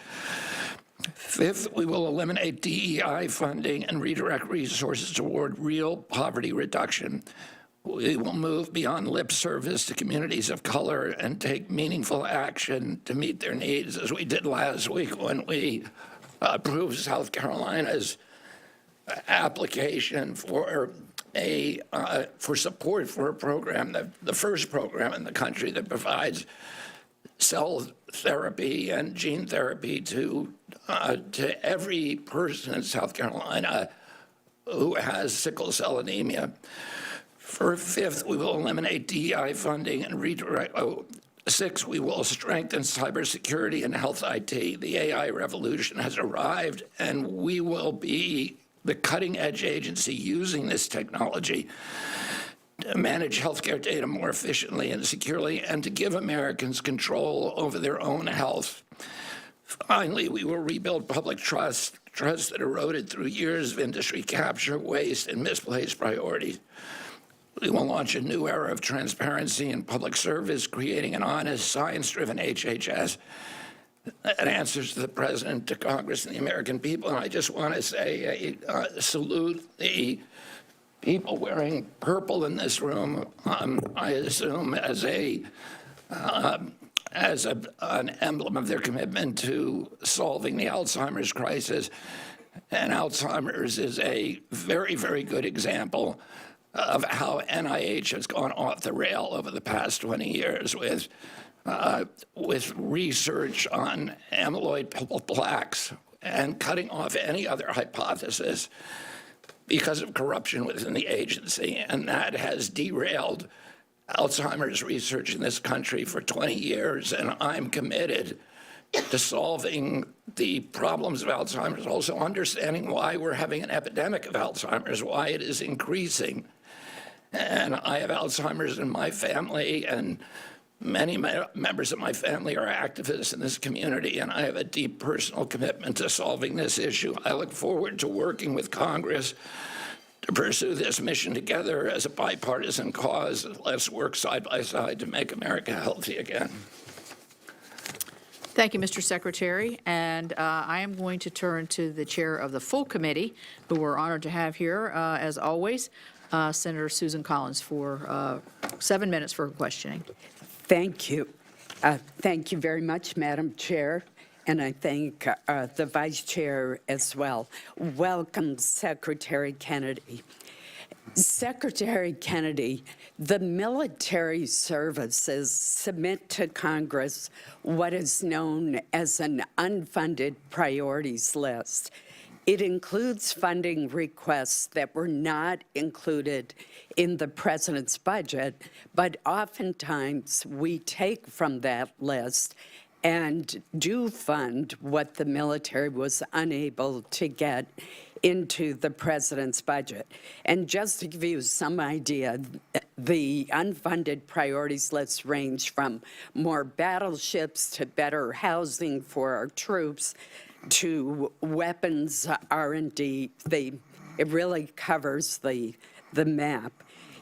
Speaker 21: Fifth, we will eliminate DEI funding and redirect resources toward real poverty reduction. We will move beyond lip service to communities of color and take meaningful action to meet their needs, as we did last week when we approved South Carolina's application for support for a program, the first program in the country that provides cell therapy and gene therapy to every person in South Carolina who has sickle cell anemia. For fifth, we will eliminate DEI funding and redirect. Sixth, we will strengthen cybersecurity and health IT. The AI revolution has arrived, and we will be the cutting-edge agency using this technology to manage healthcare data more efficiently and securely, and to give Americans control over their own health. Finally, we will rebuild public trust that eroded through years of industry capture, waste, and misplaced priorities. We will launch a new era of transparency and public service, creating an honest, science-driven HHS that answers to the President, to Congress, and the American people. And I just want to say, salute the people wearing purple in this room. I assume as an emblem of their commitment to solving the Alzheimer's crisis. And Alzheimer's is a very, very good example of how NIH has gone off the rail over the past 20 years with research on amyloid plaques and cutting off any other hypothesis because of corruption within the agency. And that has derailed Alzheimer's research in this country for 20 years. And I'm committed to solving the problems of Alzheimer's, also understanding why we're having an epidemic of Alzheimer's, why it is increasing. And I have Alzheimer's in my family, and many members of my family are activists in this community, and I have a deep personal commitment to solving this issue. I look forward to working with Congress to pursue this mission together as a bipartisan cause. Let's work side by side to make America healthy again.
Speaker 19: Thank you, Mr. Secretary. And I am going to turn to the chair of the full committee, who we're honored to have here, as always, Senator Susan Collins, for 7 minutes for questioning.
Speaker 5: Thank you. Thank you very much, Madam Chair, and I thank the Vice Chair as well. Welcome, Secretary Kennedy. Secretary Kennedy, the military services submit to Congress what is known as an unfunded priorities list. It includes funding requests that were not included in the President's budget, but oftentimes we take from that list and do fund what the military was unable to get into the President's budget. And just to give you some idea, the unfunded priorities list range from more battleships to better housing for our troops to weapons R&D. It really covers the map.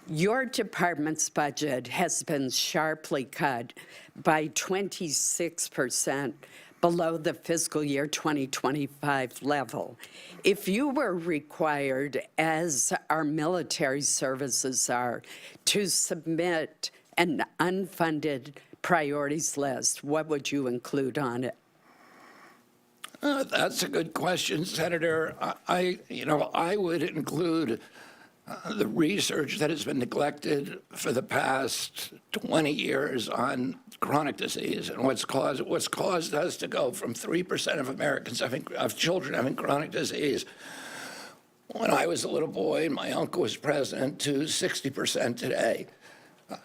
Speaker 5: Your department's budget has been sharply cut by 26% below the fiscal year 2025 level. If you were required, as our military services are, to submit an unfunded priorities list, what would you include on it?
Speaker 21: That's a good question, Senator. I would include the research that has been neglected for the past 20 years on chronic disease and what's caused us to go from 3% of Americans of children having chronic disease when I was a little boy and my uncle was president to 60% today.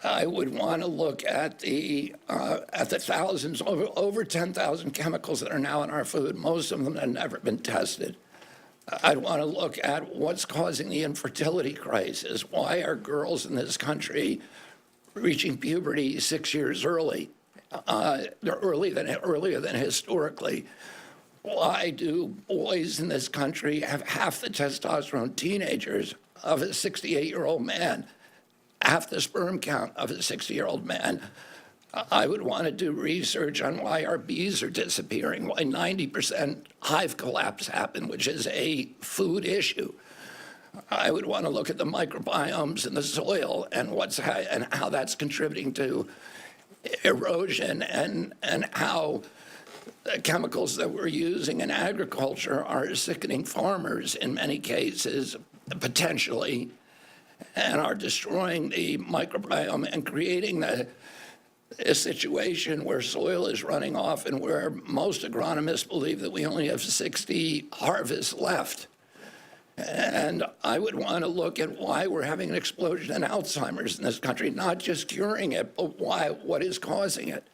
Speaker 21: I would want to look at the thousands, over 10,000 chemicals that are now in our food. Most of them have never been tested. I'd want to look at what's causing the infertility crisis. Why are girls in this country reaching puberty 6 years early? They're earlier than historically. Why do boys in this country have half the testosterone teenagers of a 68-year-old man? Half the sperm count of a 60-year-old man. I would want to do research on why our bees are disappearing, why 90% hive collapse happened, which is a food issue. I would want to look at the microbiomes in the soil and how that's contributing to erosion and how the chemicals that we're using in agriculture are sickening farmers in many cases, potentially, and are destroying the microbiome and creating a situation where soil is running off and where most agronomists believe that we only have 60 harvests left. And I would want to look at why we're having an explosion in Alzheimer's in this country, not just curing it, but what is causing it.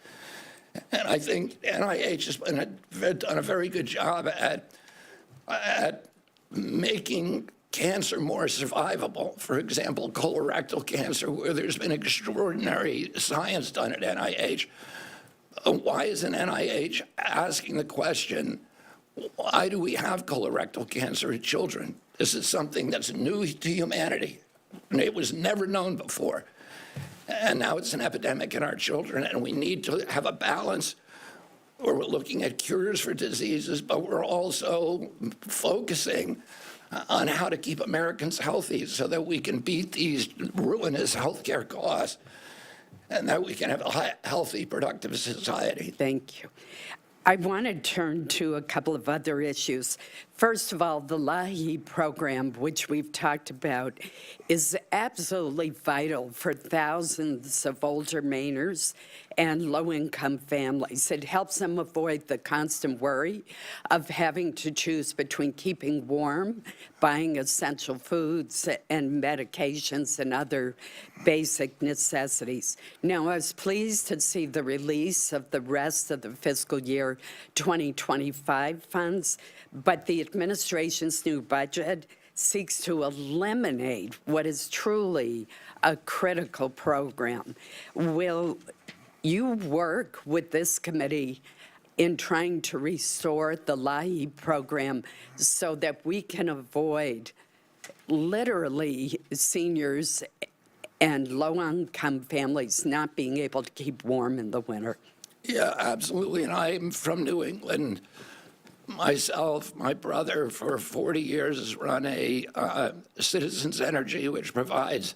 Speaker 21: And I think NIH has done a very good job at making cancer more survivable. For example, colorectal cancer, where there's been extraordinary science done at NIH. Why isn't NIH asking the question, why do we have colorectal cancer in children? This is something that's new to humanity. It was never known before. And now it's an epidemic in our children, and we need to have a balance where we're looking at cures for diseases, but we're also focusing on how to keep Americans healthy so that we can beat these ruinous healthcare costs and that we can have a healthy, productive society.
Speaker 5: Thank you. I want to turn to a couple of other issues. First of all, the LAHI program, which we've talked about, is absolutely vital for thousands of older Mainers and low-income families. It helps them avoid the constant worry of having to choose between keeping warm, buying essential foods and medications and other basic necessities. Now, I was pleased to see the release of the rest of the fiscal year 2025 funds, but the administration's new budget seeks to eliminate what is truly a critical program. Will you work with this committee in trying to restore the LAHI program so that we can avoid literally seniors and low-income families not being able to keep warm in the winter?
Speaker 21: Yeah, absolutely. And I'm from New England. Myself, my brother, for 40 years has run a Citizens Energy, which provides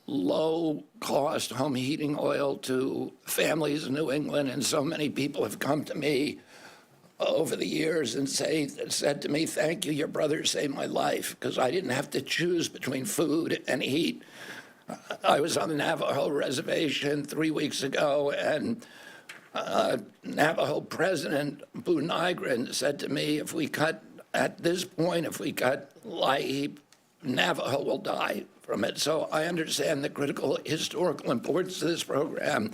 Speaker 21: low-cost home heating oil to families in New England. And so many people have come to me over the years and said to me, thank you, your brother saved my life, because I didn't have to choose between food and heat. I was on the Navajo reservation 3 weeks ago, and Navajo President Boo Nygren said to me, if we cut LAHI, Navajo will die from it. So I understand the critical historical importance of this program.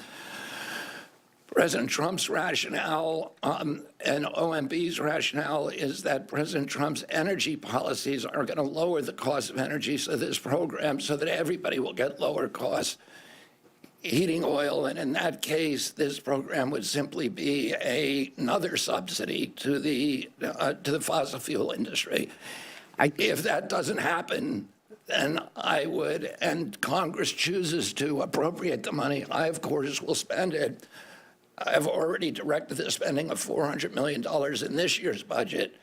Speaker 21: President Trump's rationale and OMB's rationale is that President Trump's energy policies are going to lower the cost of energy so that everybody will get lower cost heating oil. And in that case, this program would simply be another subsidy to the fossil fuel industry. If that doesn't happen, then I would, and Congress chooses to appropriate the money, I, of course, will spend it. I've already directed the spending of $400 million in this year's budget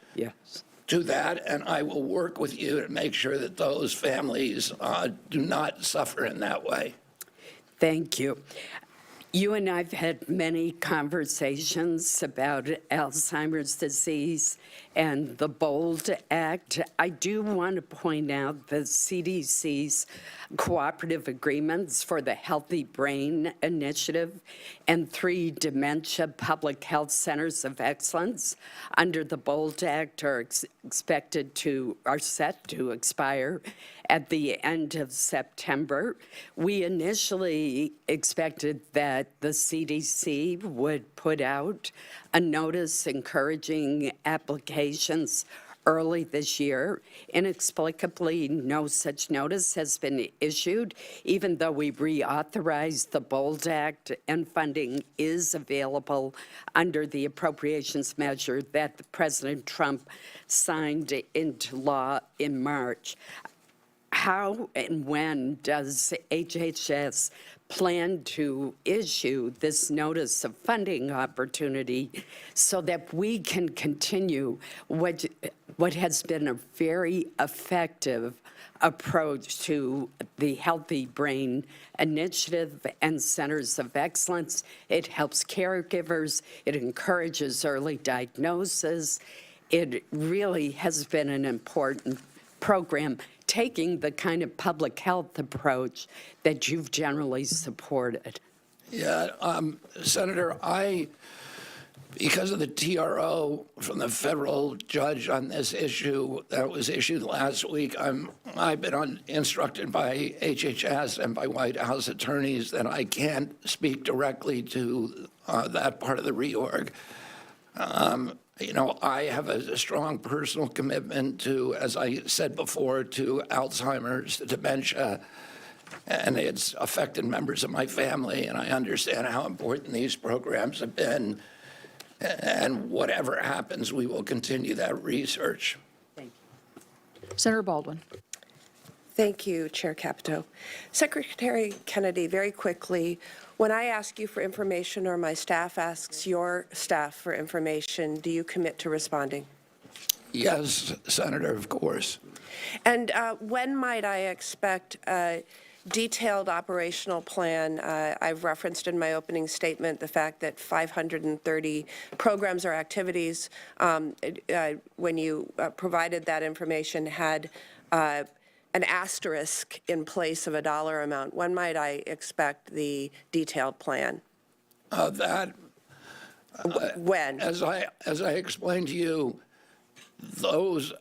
Speaker 21: to that, and I will work with you to make sure that those families do not suffer in that way.
Speaker 5: Thank you. You and I've had many conversations about Alzheimer's disease and the BOLD Act. I do want to point out the CDC's cooperative agreements for the Healthy Brain Initiative and 3 dementia public health centers of excellence under the BOLD Act are set to expire at the end of September. We initially expected that the CDC would put out a notice encouraging applications early this year. Inexplicably, no such notice has been issued, even though we reauthorized the BOLD Act and funding is available under the appropriations measure that President Trump signed into law in March. How and when does HHS plan to issue this notice of funding opportunity so that we can continue what has been a very effective approach to the Healthy Brain Initiative and Centers of Excellence? It helps caregivers. It encourages early diagnosis. It really has been an important program, taking the kind of public health approach that you've generally supported.
Speaker 21: Yeah, Senator, because of the TRO from the federal judge on this issue that was issued last week, I've been instructed by HHS and by White House attorneys that I can't speak directly to that part of the reorg. You know, I have a strong personal commitment to, as I said before, to Alzheimer's, to dementia, and it's affected members of my family, and I understand how important these programs have been. And whatever happens, we will continue that research.
Speaker 19: Thank you. Senator Baldwin.
Speaker 20: Thank you, Chair Capito. Secretary Kennedy, very quickly, when I ask you for information or my staff asks your staff for information, do you commit to responding?
Speaker 21: Yes, Senator, of course.
Speaker 20: And when might I expect a detailed operational plan? I've referenced in my opening statement the fact that 530 programs or activities, when you provided that information, had an asterisk in place of a dollar amount. When might I expect the detailed plan? When?
Speaker 21: As I explained to you, those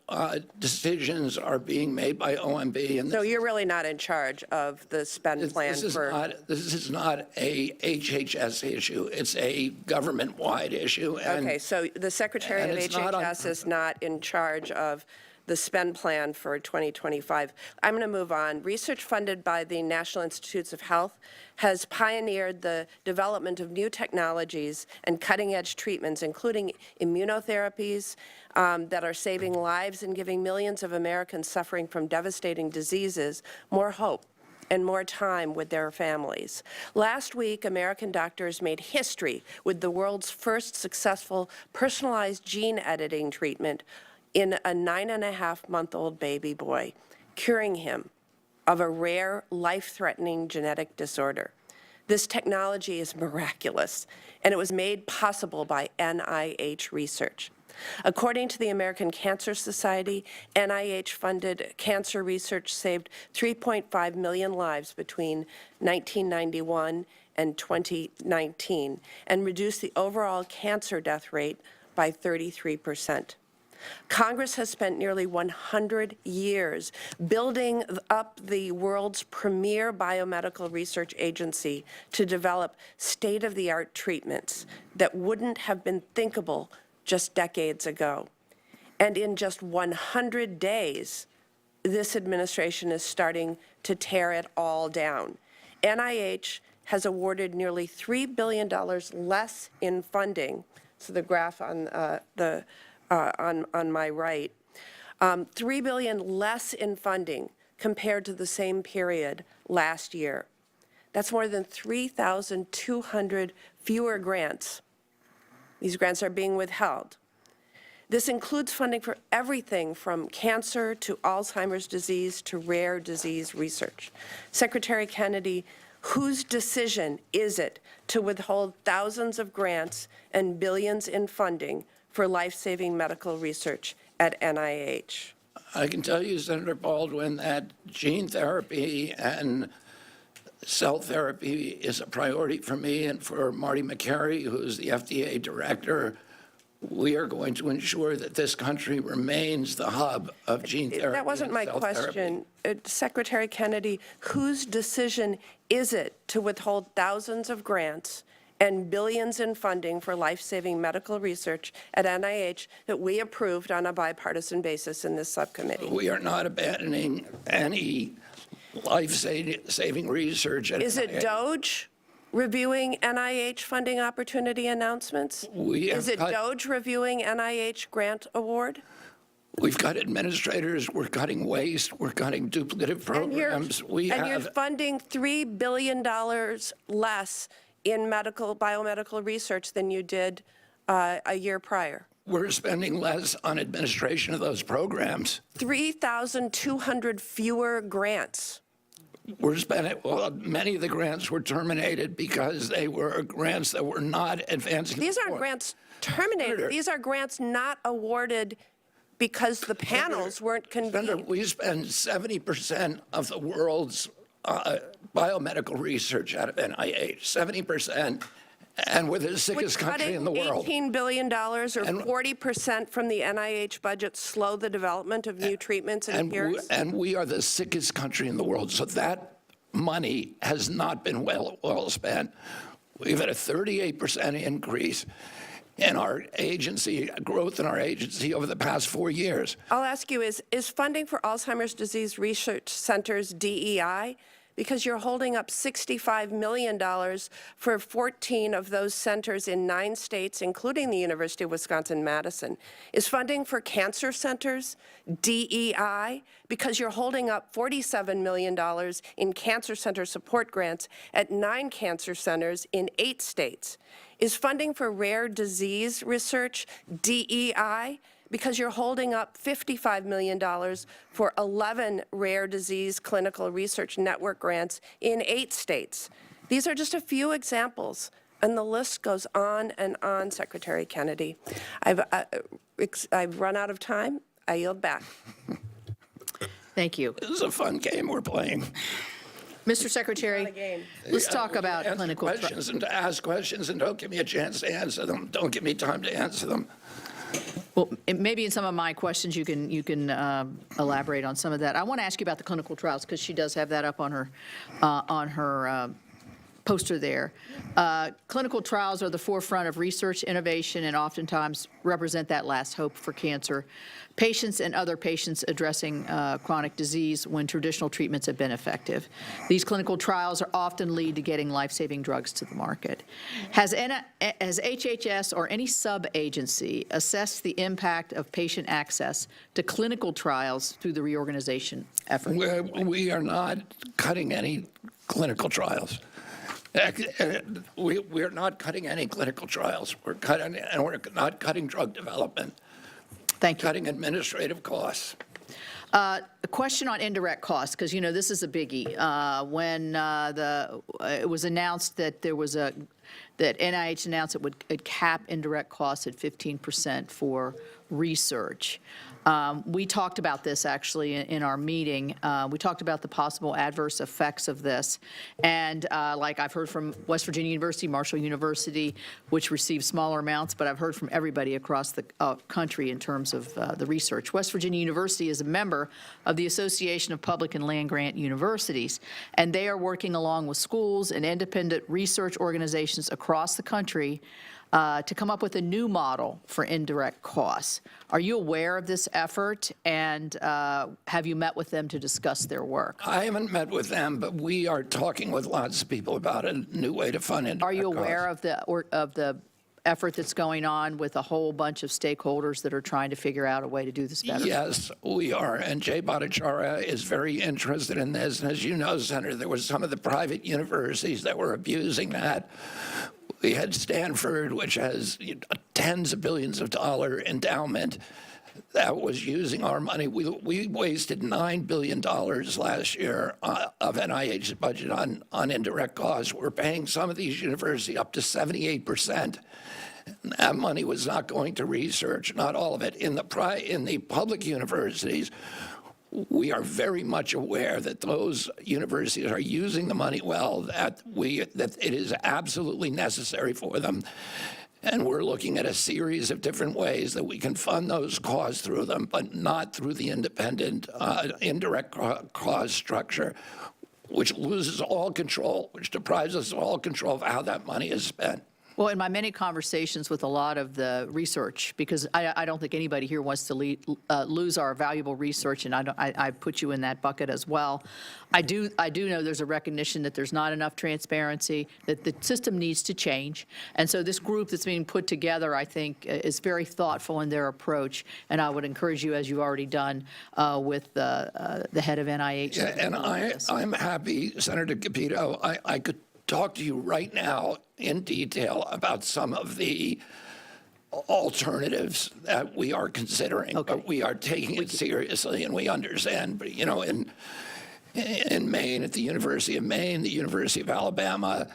Speaker 21: decisions are being made by OMB. And
Speaker 20: so you're really not in charge of the spend plan
Speaker 21: this is not a HHS issue. It's a government-wide issue.
Speaker 20: Okay, so the Secretary of HHS is not in charge of the spend plan for 2025. I'm going to move on. Research funded by the National Institutes of Health has pioneered the development of new technologies and cutting-edge treatments, including immunotherapies that are saving lives and giving millions of Americans suffering from devastating diseases more hope and more time with their families. Last week, American doctors made history with the world's first successful personalized gene editing treatment in a 9.5-month-old baby boy, curing him of a rare, life-threatening genetic disorder. This technology is miraculous, and it was made possible by NIH research. According to the American Cancer Society, NIH-funded cancer research saved 3.5 million lives between 1991 and 2019 and reduced the overall cancer death rate by 33%. Congress has spent nearly 100 years building up the world's premier biomedical research agency to develop state-of-the-art treatments that wouldn't have been thinkable just decades ago. And in just 100 days, this administration is starting to tear it all down. NIH has awarded nearly $3 billion less in funding. So the graph on on my right, $3 billion less in funding compared to the same period last year. That's more than 3,200 fewer grants. These grants are being withheld. This includes funding for everything from cancer to Alzheimer's disease to rare disease research. Secretary Kennedy, Whose decision is it to withhold thousands of grants and billions in funding for life-saving medical research at NIH?
Speaker 21: I can tell you, Senator Baldwin, that gene therapy and cell therapy is a priority for me and for Marty McCary, who's the FDA director. We are going to ensure that this country remains the hub of gene therapy.
Speaker 20: That wasn't my question. Secretary Kennedy, whose decision is it to withhold thousands of grants and billions in funding for life-saving medical research at NIH that we approved on a bipartisan basis in this subcommittee?
Speaker 21: We are not abandoning any life-saving research at NIH.
Speaker 20: Is it DOGE reviewing NIH funding opportunity announcements? Is it DOGE reviewing NIH grant award?
Speaker 21: We've got administrators, we're cutting waste, we're cutting duplicative programs.
Speaker 20: You're funding $3 billion less in biomedical research than you did a year prior.
Speaker 21: We're spending less on administration of those programs.
Speaker 20: 3,200 fewer grants.
Speaker 21: We're spending, well, many of the grants were terminated because they were grants that were not advancing.
Speaker 20: These aren't grants terminated. These are grants not awarded because the panels weren't convened.
Speaker 21: We spend 70% of the world's biomedical research out of NIH, 70%, and we're the sickest country in the world.
Speaker 20: $18 billion or 40% from the NIH budget slow the development of new treatments and cures?
Speaker 21: And we are the sickest country in the world, so that money has not been well spent. We've had a 38% increase in our agency, growth in our agency over the past 4 years.
Speaker 20: I'll ask you, is funding for Alzheimer's disease research centers DEI? Because you're holding up $65 million for 14 of those centers in 9 states, including the University of Wisconsin-Madison. Is funding for cancer centers DEI? Because you're holding up $47 million in cancer center support grants at 9 cancer centers in 8 states. Is funding for rare disease research DEI? Because you're holding up $55 million for 11 rare disease clinical research network grants in 8 states. These are just a few examples, and the list goes on and on, Secretary Kennedy. I've run out of time. I yield back.
Speaker 19: Thank you.
Speaker 21: This is a fun game we're playing.
Speaker 19: Mr. Secretary, let's talk about clinical
Speaker 21: questions and to ask questions and don't give me a chance to answer them. Don't give me time to answer them.
Speaker 19: Well, maybe in some of my questions you can elaborate on some of that. I want to ask you about the clinical trials because she does have that up on her poster there. Clinical trials are the forefront of research, innovation, and oftentimes represent that last hope for cancer patients and other patients addressing chronic disease when traditional treatments have been effective. These clinical trials are often lead to getting life-saving drugs to the market. Has HHS or any sub-agency assessed the impact of patient access to clinical trials through the reorganization effort?
Speaker 21: We are not cutting any clinical trials. We're not cutting any clinical trials. We're not cutting drug development.
Speaker 19: Thank you.
Speaker 21: Cutting administrative costs.
Speaker 19: A question on indirect costs, because, you know, this is a biggie. When it was announced that that NIH announced it would cap indirect costs at 15% for research. We talked about this actually in our meeting. We talked about the possible adverse effects of this. And like I've heard from West Virginia University, Marshall University, which receives smaller amounts, but I've heard from everybody across the country in terms of the research. West Virginia University is a member of the Association of Public and Land-Grant Universities, and they are working along with schools and independent research organizations across the country to come up with a new model for indirect costs. Are you aware of this effort, and have you met with them to discuss their work?
Speaker 21: I haven't met with them, but we are talking with lots of people about a new way to fund indirect
Speaker 19: Are you aware
Speaker 21: costs.
Speaker 19: of the effort that's going on with a whole bunch of stakeholders that are trying to figure out a way to do this better?
Speaker 21: Yes, we are, and Jay Bhattacharya is very interested in this. And as you know, Senator, there were some of the private universities that were abusing that. We had Stanford, which has tens of billions of dollar endowment, that was using our money. We wasted $9 billion last year of NIH's budget on indirect costs. We're paying some of these universities up to 78%. That money was not going to research, not all of it. In the public universities, we are very much aware that those universities are using the money well, that it is absolutely necessary for them. And we're looking at a series of different ways that we can fund those costs through them, but not through the independent indirect cost structure, which loses all control, which deprives us of all control of how that money is spent.
Speaker 19: Well, in my many conversations with a lot of the research, because I don't think anybody here wants to lose our valuable research, and I put you in that bucket as well. I do know there's a recognition that there's not enough transparency, that the system needs to change, and so this group that's being put together, I think, is very thoughtful in their approach, and I would encourage you, as you've already done with the head of NIH.
Speaker 21: Yeah, and I'm happy, Senator Capito, I could talk to you right now in detail about some of the alternatives that we are considering. Okay. But we are taking it seriously, and we understand. But, you know, in Maine, at the University of Maine, the University of Alabama,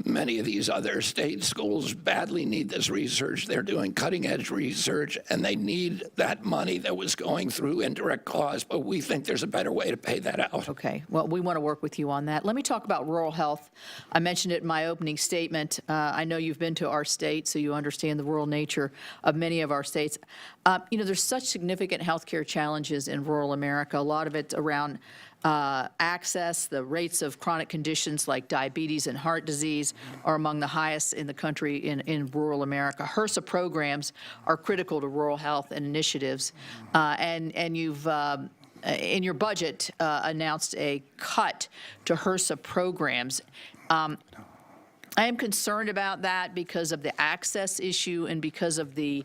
Speaker 21: many of these other state schools badly need this research. They're doing cutting-edge research, and they need that money that was going through indirect costs, but we think there's a better way to pay that out.
Speaker 19: Okay. Well, we want to work with you on that. Let me talk about rural health. I mentioned it in my opening statement. I know you've been to our state, so you understand the rural nature of many of our states. You know, there's such significant healthcare challenges in rural America. A lot of it around access. The rates of chronic conditions like diabetes and heart disease are among the highest in the country in rural America. HRSA programs are critical to rural health and initiatives, and you've in your budget announced a cut to HRSA programs. I am concerned about that because of the access issue and because of the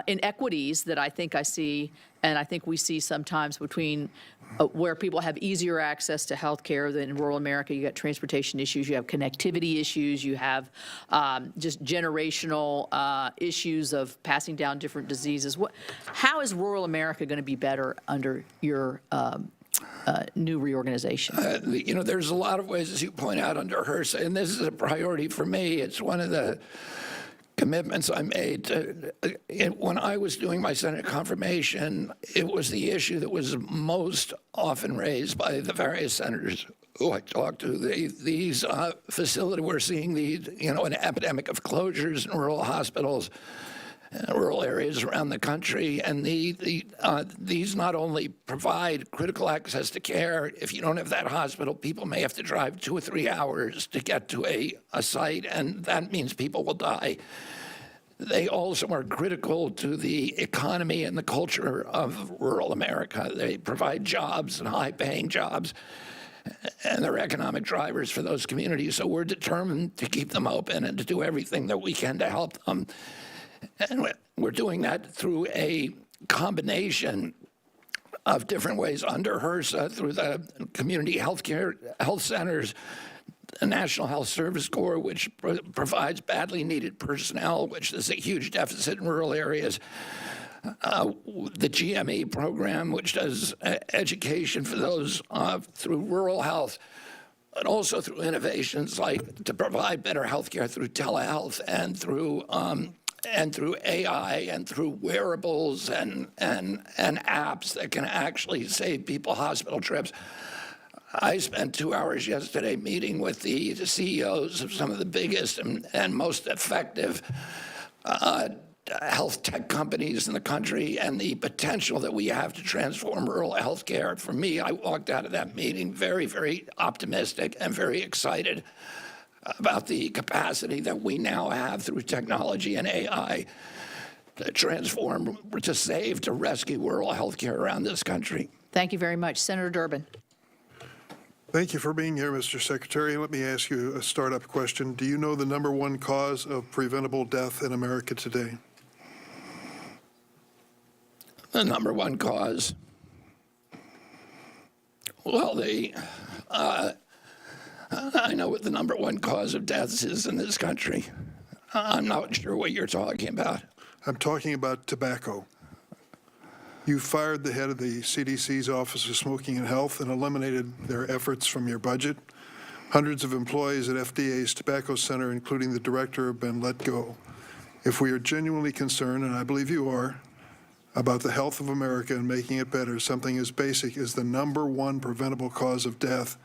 Speaker 19: inequities that I think I see, and I think we see sometimes between where people have easier access to health care than in rural America. You got transportation issues, you have connectivity issues, you have just generational issues of passing down different diseases. How is rural America going to be better under your new reorganization?
Speaker 21: You know, there's a lot of ways, as you point out, under HRSA, and this is a priority for me. It's one of the commitments I made. When I was doing my Senate confirmation, it was the issue that was most often raised by the various senators who I talked to. These facilities, we're seeing an epidemic of closures in rural hospitals, rural areas around the country, and these not only provide critical access to care. If you don't have that hospital, people may have to drive 2 or 3 hours to get to a site, and that means people will die. They also are critical to the economy and the culture of rural America. They provide jobs and high-paying jobs, and they're economic drivers for those communities. So we're determined to keep them open and to do everything that we can to help them. And we're doing that through a combination of different ways under HRSA, through the community health centers, the National Health Service Corps, which provides badly needed personnel, which is a huge deficit in rural areas. The GME program, which does education for those through rural health, but also through innovations like to provide better health care through telehealth and through AI and through wearables and apps that can actually save people hospital trips. I spent 2 hours yesterday meeting with the CEOs of some of the biggest and most effective health tech companies in the country, and the potential that we have to transform rural health care. For me, I walked out of that meeting very, very optimistic and very excited about the capacity that we now have through technology and AI to transform, to save, to rescue rural health care around this country.
Speaker 19: Thank you very much. Senator Durbin.
Speaker 7: Thank you for being here, Mr. Secretary. Let me ask you a startup question. Do you know the #1 cause of preventable death in America today?
Speaker 21: The #1 cause? Well, I know what the #1 cause of deaths is in this country. I'm not sure what you're talking about.
Speaker 7: I'm talking about tobacco. You fired the head of the CDC's Office of Smoking and Health and eliminated their efforts from your budget. Hundreds of employees at FDA's Tobacco Center, including the director, have been let go. If we are genuinely concerned, and I believe you are, about the health of America and making it better, something as basic as the #1 preventable cause of death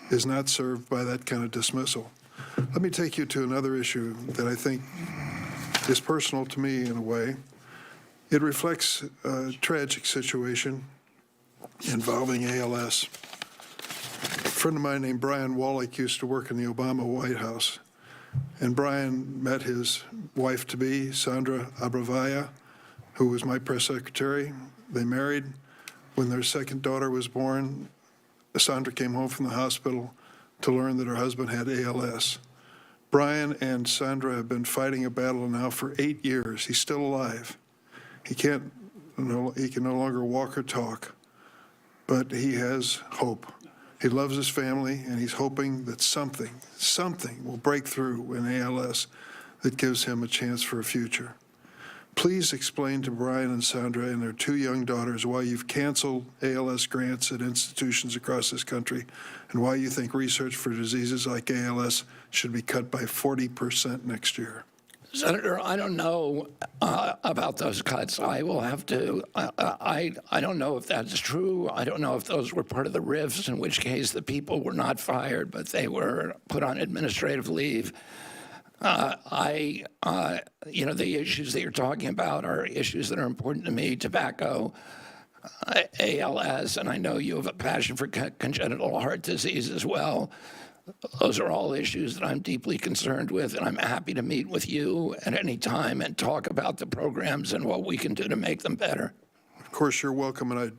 Speaker 7: is not served by that kind of dismissal. Let me take you to another issue that I think is personal to me in a way. It reflects a tragic situation involving ALS. A friend of mine named Brian Wallach used to work in the Obama White House, and Brian met his wife-to-be, Sandra Abravaya, who was my press secretary. They married. When their second daughter was born, Sandra came home from the hospital to learn that her husband had ALS. Brian and Sandra have been fighting a battle now for 8 years. He's still alive. He can no longer walk or talk, but he has hope. He loves his family, and he's hoping that something will break through in ALS that gives him a chance for a future. Please explain to Brian and Sandra and their 2 young daughters why you've canceled ALS grants at institutions across this country and why you think research for diseases like ALS should be cut by 40% next year.
Speaker 21: Senator, I don't know about those cuts. I will have to, I don't know if that's true. I don't know if those were part of the rifts, in which case the people were not fired, but they were put on administrative leave. The issues that you're talking about are issues that are important to me: tobacco, ALS, and I know you have a passion for congenital heart disease as well. Those are all issues that I'm deeply concerned with, and I'm happy to meet with you at any time and talk about the programs and what we can do to make them better.
Speaker 7: Of course, you're welcome, and I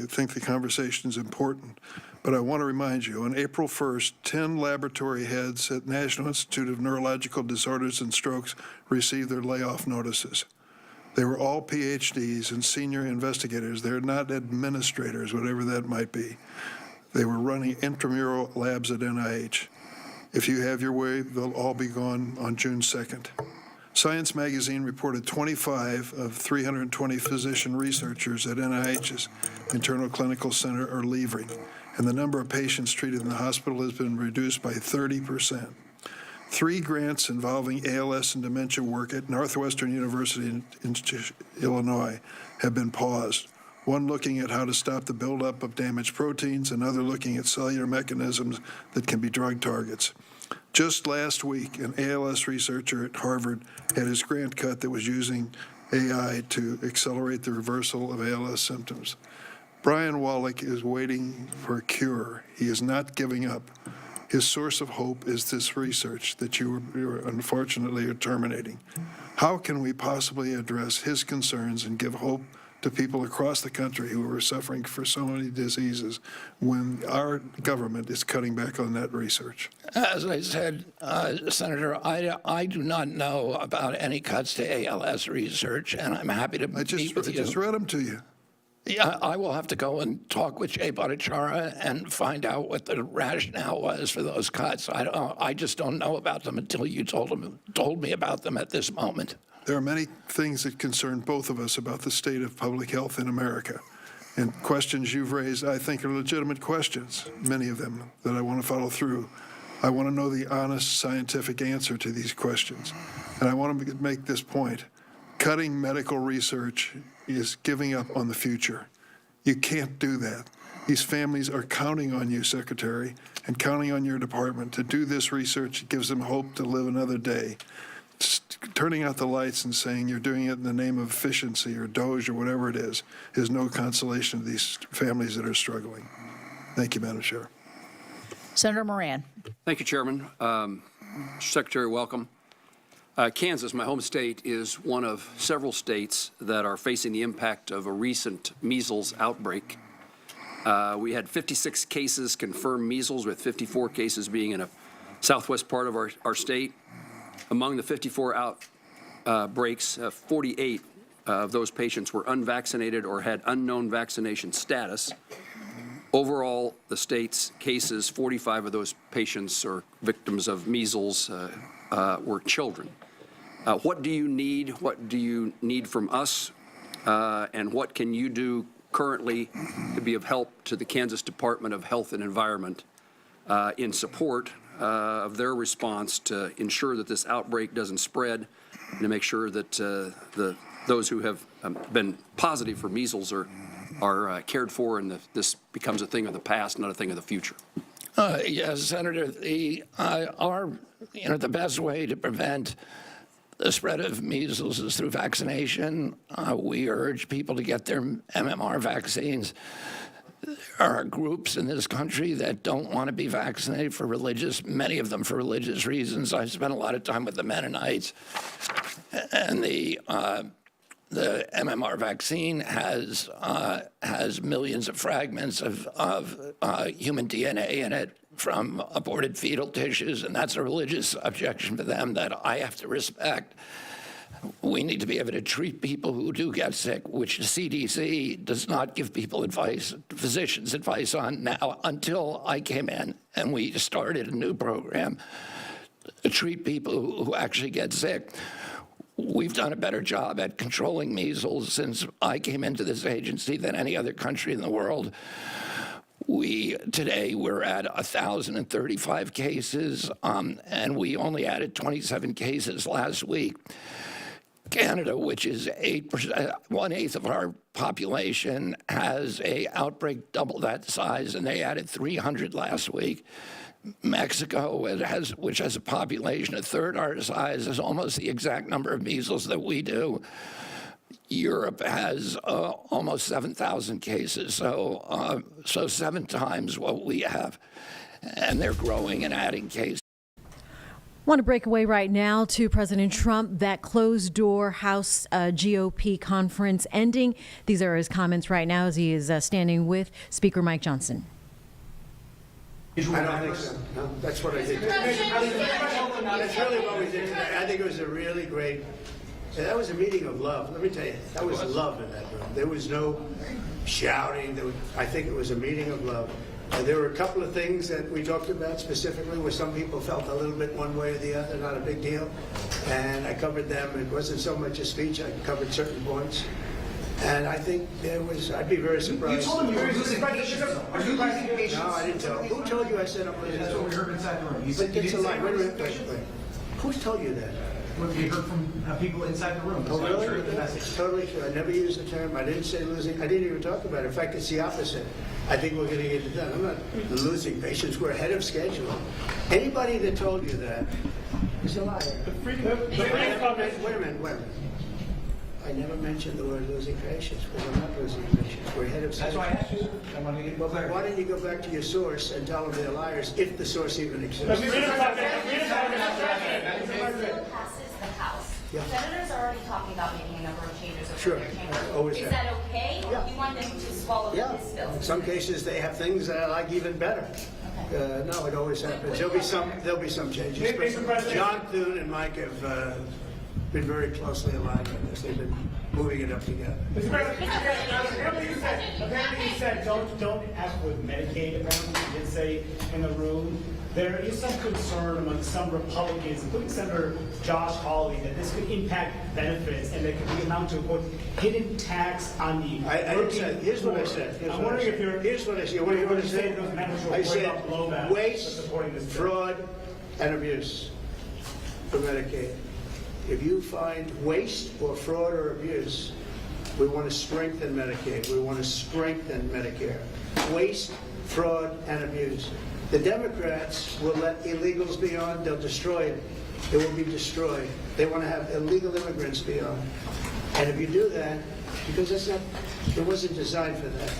Speaker 7: think the conversation is important. But I want to remind you, on April 1st, 10 laboratory heads at National Institute of Neurological Disorders and Strokes received their layoff notices. They were all PhDs and senior investigators. They're not administrators, whatever that might be. They were running intramural labs at NIH. If you have your way, they'll all be gone on June 2nd. Science Magazine reported 25 of 320 physician researchers at NIH's Internal Clinical Center are leaving, and the number of patients treated in the hospital has been reduced by 30%. 3 grants involving ALS and dementia work at Northwestern University in Illinois have been paused. One looking at how to stop the buildup of damaged proteins, another looking at cellular mechanisms that can be drug targets. Just last week, an ALS researcher at Harvard had his grant cut that was using AI to accelerate the reversal of ALS symptoms. Brian Wallach is waiting for a cure. He is not giving up. His source of hope is this research that you unfortunately are terminating. How can we possibly address his concerns and give hope to people across the country who are suffering for so many diseases when our government is cutting back on that research?
Speaker 21: As I said, Senator, I do not know about any cuts to ALS research, and I'm happy to meet with you.
Speaker 7: I just read them to you.
Speaker 21: Yeah, I will have to go and talk with Jay Bhattacharya and find out what the rationale was for those cuts. I just don't know about them until you told me about them at this moment.
Speaker 7: There are many things that concern both of us about the state of public health in America. And questions you've raised, I think, are legitimate questions, many of them, that I want to follow through. I want to know the honest scientific answer to these questions. And I want to make this point. Cutting medical research is giving up on the future. You can't do that. These families are counting on you, Secretary, and counting on your department to do this research. It gives them hope to live another day. Turning out the lights and saying you're doing it in the name of efficiency or DOGE or whatever it is no consolation to these families that are struggling. Thank you, Madam Chair.
Speaker 19: Senator Moran.
Speaker 8: Thank you, Chairman. Secretary, welcome. Kansas, my home state, is one of several states that are facing the impact of a recent measles outbreak. We had 56 cases confirmed measles, with 54 cases being in a southwest part of our state. Among the 54 outbreaks, 48 of those patients were unvaccinated or had unknown vaccination status. Overall, the state's cases, 45 of those patients or victims of measles were children. What do you need? What do you need from us And what can you do currently to be of help to the Kansas Department of Health and Environment in support of their response to ensure that this outbreak doesn't spread and to make sure that those who have been positive for measles are cared for and this becomes a thing of the past, not a thing of the future?
Speaker 21: Yes, Senator. The best way to prevent the spread of measles is through vaccination. We urge people to get their MMR vaccines. There are groups in this country that don't want to be vaccinated many of them for religious reasons. I've spent a lot of time with the Mennonites, and the MMR vaccine has millions of fragments of human DNA in it from aborted fetal tissues, and that's a religious objection for them that I have to respect. We need to be able to treat people who do get sick, which the CDC does not give people advice, physicians advice on now until I came in and we started a new program to treat people who actually get sick. We've done a better job at controlling measles since I came into this agency than any other country in the world. Today we're at 1,035 cases, and we only added 27 cases last week. Canada, which is 1/8 of our population, has an outbreak double that size, and they added 300 last week. Mexico, which has a population a third our size, has almost the exact number of measles that we do. Europe has almost 7,000 cases, so 7 times what we have, and they're growing and adding cases.
Speaker 1: Want to break away right now to President Trump, that closed-door House GOP conference ending. These are his comments right now as he is standing with Speaker Mike Johnson.
Speaker 3: I don't think so. No, that's what I did. That's really what we did today. I think it was a really great. That was a meeting of love. Let me tell you, that was love in that room. There was no shouting. I think it was a meeting of love. There were a couple of things that we talked about specifically where some people felt a little bit one way or the other, not a big deal. And I covered them. It wasn't so much a speech. I covered certain points. And I think I'd be very surprised.
Speaker 2: You told him you were losing patience. Are you losing patience?
Speaker 3: No, I didn't tell him. Who told you I said I'm losing?
Speaker 2: That's what we heard inside the room. You
Speaker 3: But it's a lie. Wait. Who's told you that?
Speaker 2: What we heard from people inside the room.
Speaker 3: Oh, really? It's totally true. I never used the term. I didn't say losing. I didn't even talk about it. In fact, it's the opposite. I think we're going to get it done. I'm not losing patience. We're ahead of schedule. Anybody that told you that is a liar. Wait a minute. I never mentioned the word losing patience, because I'm not losing patience. We're ahead of schedule.
Speaker 2: That's why I asked you. I want to get more clarity.
Speaker 3: Why don't you go back to your source and tell them they're liars, if the source even exists?
Speaker 4: Passes the House.
Speaker 3: Yeah.
Speaker 4: Senators are already talking about making a number of changes over
Speaker 3: Sure.
Speaker 4: their chamber.
Speaker 3: Always
Speaker 4: Is
Speaker 3: have.
Speaker 4: that okay? Or do you want them to swallow this bill?
Speaker 3: In some cases, they have things that I like even better. No, it always happens. There'll be some changes. But John Thune and Mike have been very closely aligned on this. They've been moving it up together.
Speaker 6: Mr. President, apparently you said don't act with Medicaid. Apparently you did say in the room. There is some concern among some Republicans, including Senator Josh Hawley, that this could impact benefits and there could be amount to quote hidden tax on the working.
Speaker 3: Here's what I said.
Speaker 6: I'm wondering if you're.
Speaker 3: Here's what I said. What do you want to say? I said waste, fraud, and abuse for Medicaid. If you find waste or fraud or abuse, we want to strengthen Medicaid. We want to strengthen Medicare. Waste, fraud, and abuse. The Democrats will let illegals be on. They'll destroy it. It will be destroyed. They want to have illegal immigrants be on. And if you do that, because it wasn't designed for that.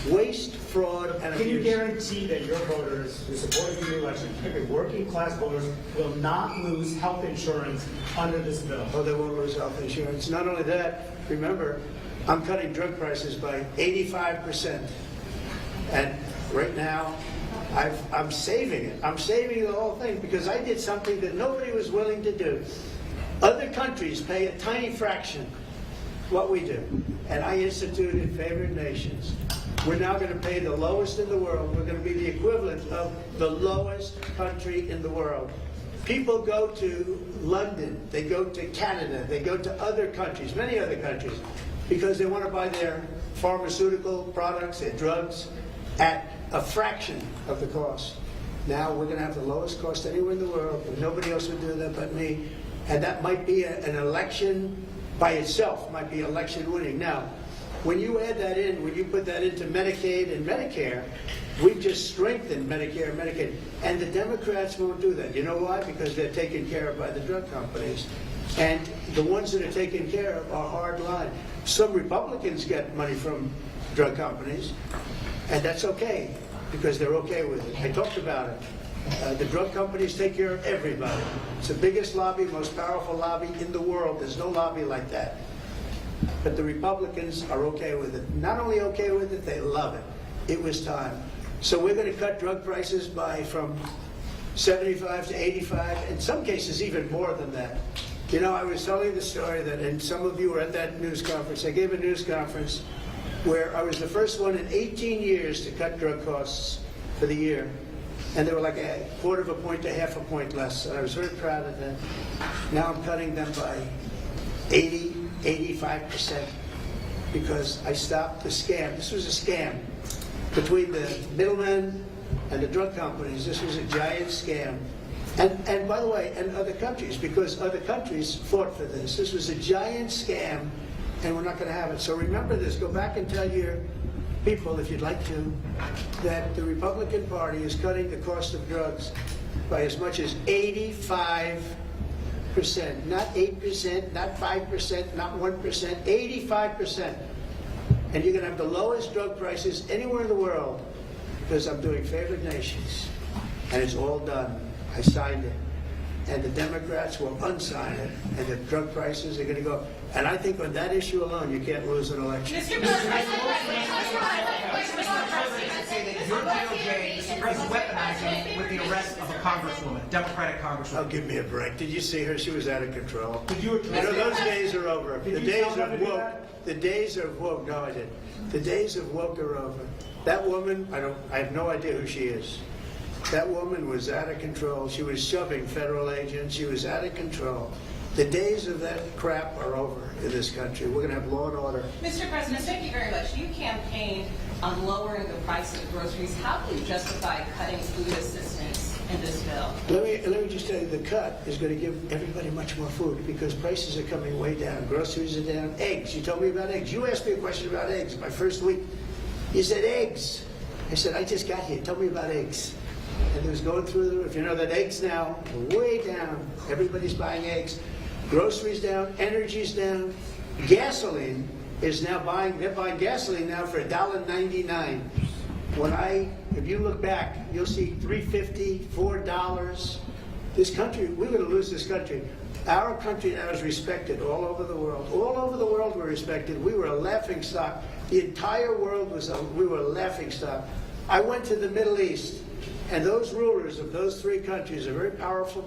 Speaker 3: Waste, fraud, and abuse.
Speaker 6: Can you guarantee that your voters who supported the election, particularly working class voters, will not lose health insurance under this bill?
Speaker 3: Oh, they won't lose health insurance. Not only that, remember, I'm cutting drug prices by 85%. And right now, I'm saving it. I'm saving the whole thing because I did something that nobody was willing to do. Other countries pay a tiny fraction what we do. And I instituted favored nations. We're now going to pay the lowest in the world. We're going to be the equivalent of the lowest country in the world. People go to London, they go to Canada, they go to other countries, many other countries. because they want to buy their pharmaceutical products, their drugs, at a fraction of the cost. Now we're going to have the lowest cost anywhere in the world, and nobody else would do that but me. And that might be an election by itself, might be election winning. Now, when you add that in, when you put that into Medicaid and Medicare, we've just strengthened Medicare and Medicaid. And the Democrats won't do that. You know why? Because they're taken care of by the drug companies. And the ones that are taken care of are hard line. Some Republicans get money from drug companies, and that's okay, because they're okay with it. I talked about it. The drug companies take care of everybody. It's the biggest lobby, most powerful lobby in the world. There's no lobby like that. But the Republicans are okay with it. Not only okay with it, they love it. It was time. So we're going to cut drug prices from 75 to 85, in some cases even more than that. You know, I was telling the story that, and some of you were at that news conference. I gave a news conference where I was the first one in 18 years to cut drug costs for the year. And they were like a quarter of a point to half a point less. And I was very proud of that. Now I'm cutting them by 80, 85%, because I stopped the scam. This was a scam between the middlemen and the drug companies. This was a giant scam. And by the way, and other countries, because other countries fought for this. This was a giant scam, and we're not going to have it. So remember this. Go back and tell your people, if you'd like to, that the Republican Party is cutting the cost of drugs by as much as 85%. Not 8%, not 5%, not 1%, 85%. And you're going to have the lowest drug prices anywhere in the world, because I'm doing favored nations. And it's all done. I signed it. And the Democrats will unsign it, and the drug prices are going to go. And I think on that issue alone, you can't lose an election.
Speaker 2: Mr. President, say that your DOJ is weaponizing with the arrest of a congresswoman, Democratic congresswoman.
Speaker 3: Oh, give me a break. Did you see her? She was out of control.
Speaker 2: Did you address
Speaker 3: those days are over.
Speaker 2: Did
Speaker 3: The
Speaker 2: you
Speaker 3: days
Speaker 2: tell her
Speaker 3: of
Speaker 2: to do
Speaker 3: woke.
Speaker 2: that?
Speaker 3: The days of woke. No, I didn't. The days of woke are over. That woman, I have no idea who she is. That woman was out of control. She was shoving federal agents. She was out of control. The days of that crap are over in this country. We're going to have law and order.
Speaker 9: Mr. President, thank you very much. You campaigned on lowering the price of groceries. How do you justify cutting food assistance in this bill?
Speaker 3: Let me just tell you, the cut is going to give everybody much more food, because prices are coming way down. Groceries are down. Eggs. You told me about eggs. You asked me a question about eggs my first week. You said eggs. I said, I just got here. Tell me about eggs. And it was going through the roof. You know that eggs now are way down. Everybody's buying eggs. Groceries down. Energy's down. Gasoline is now they're buying gasoline now for $1.99. If you look back, you'll see $3.50, $4. This country, we're going to lose this country. Our country now is respected all over the world. All over the world we're respected. We were a laughingstock. The entire world we were a laughingstock. I went to the Middle East, and those rulers of those three countries are very powerful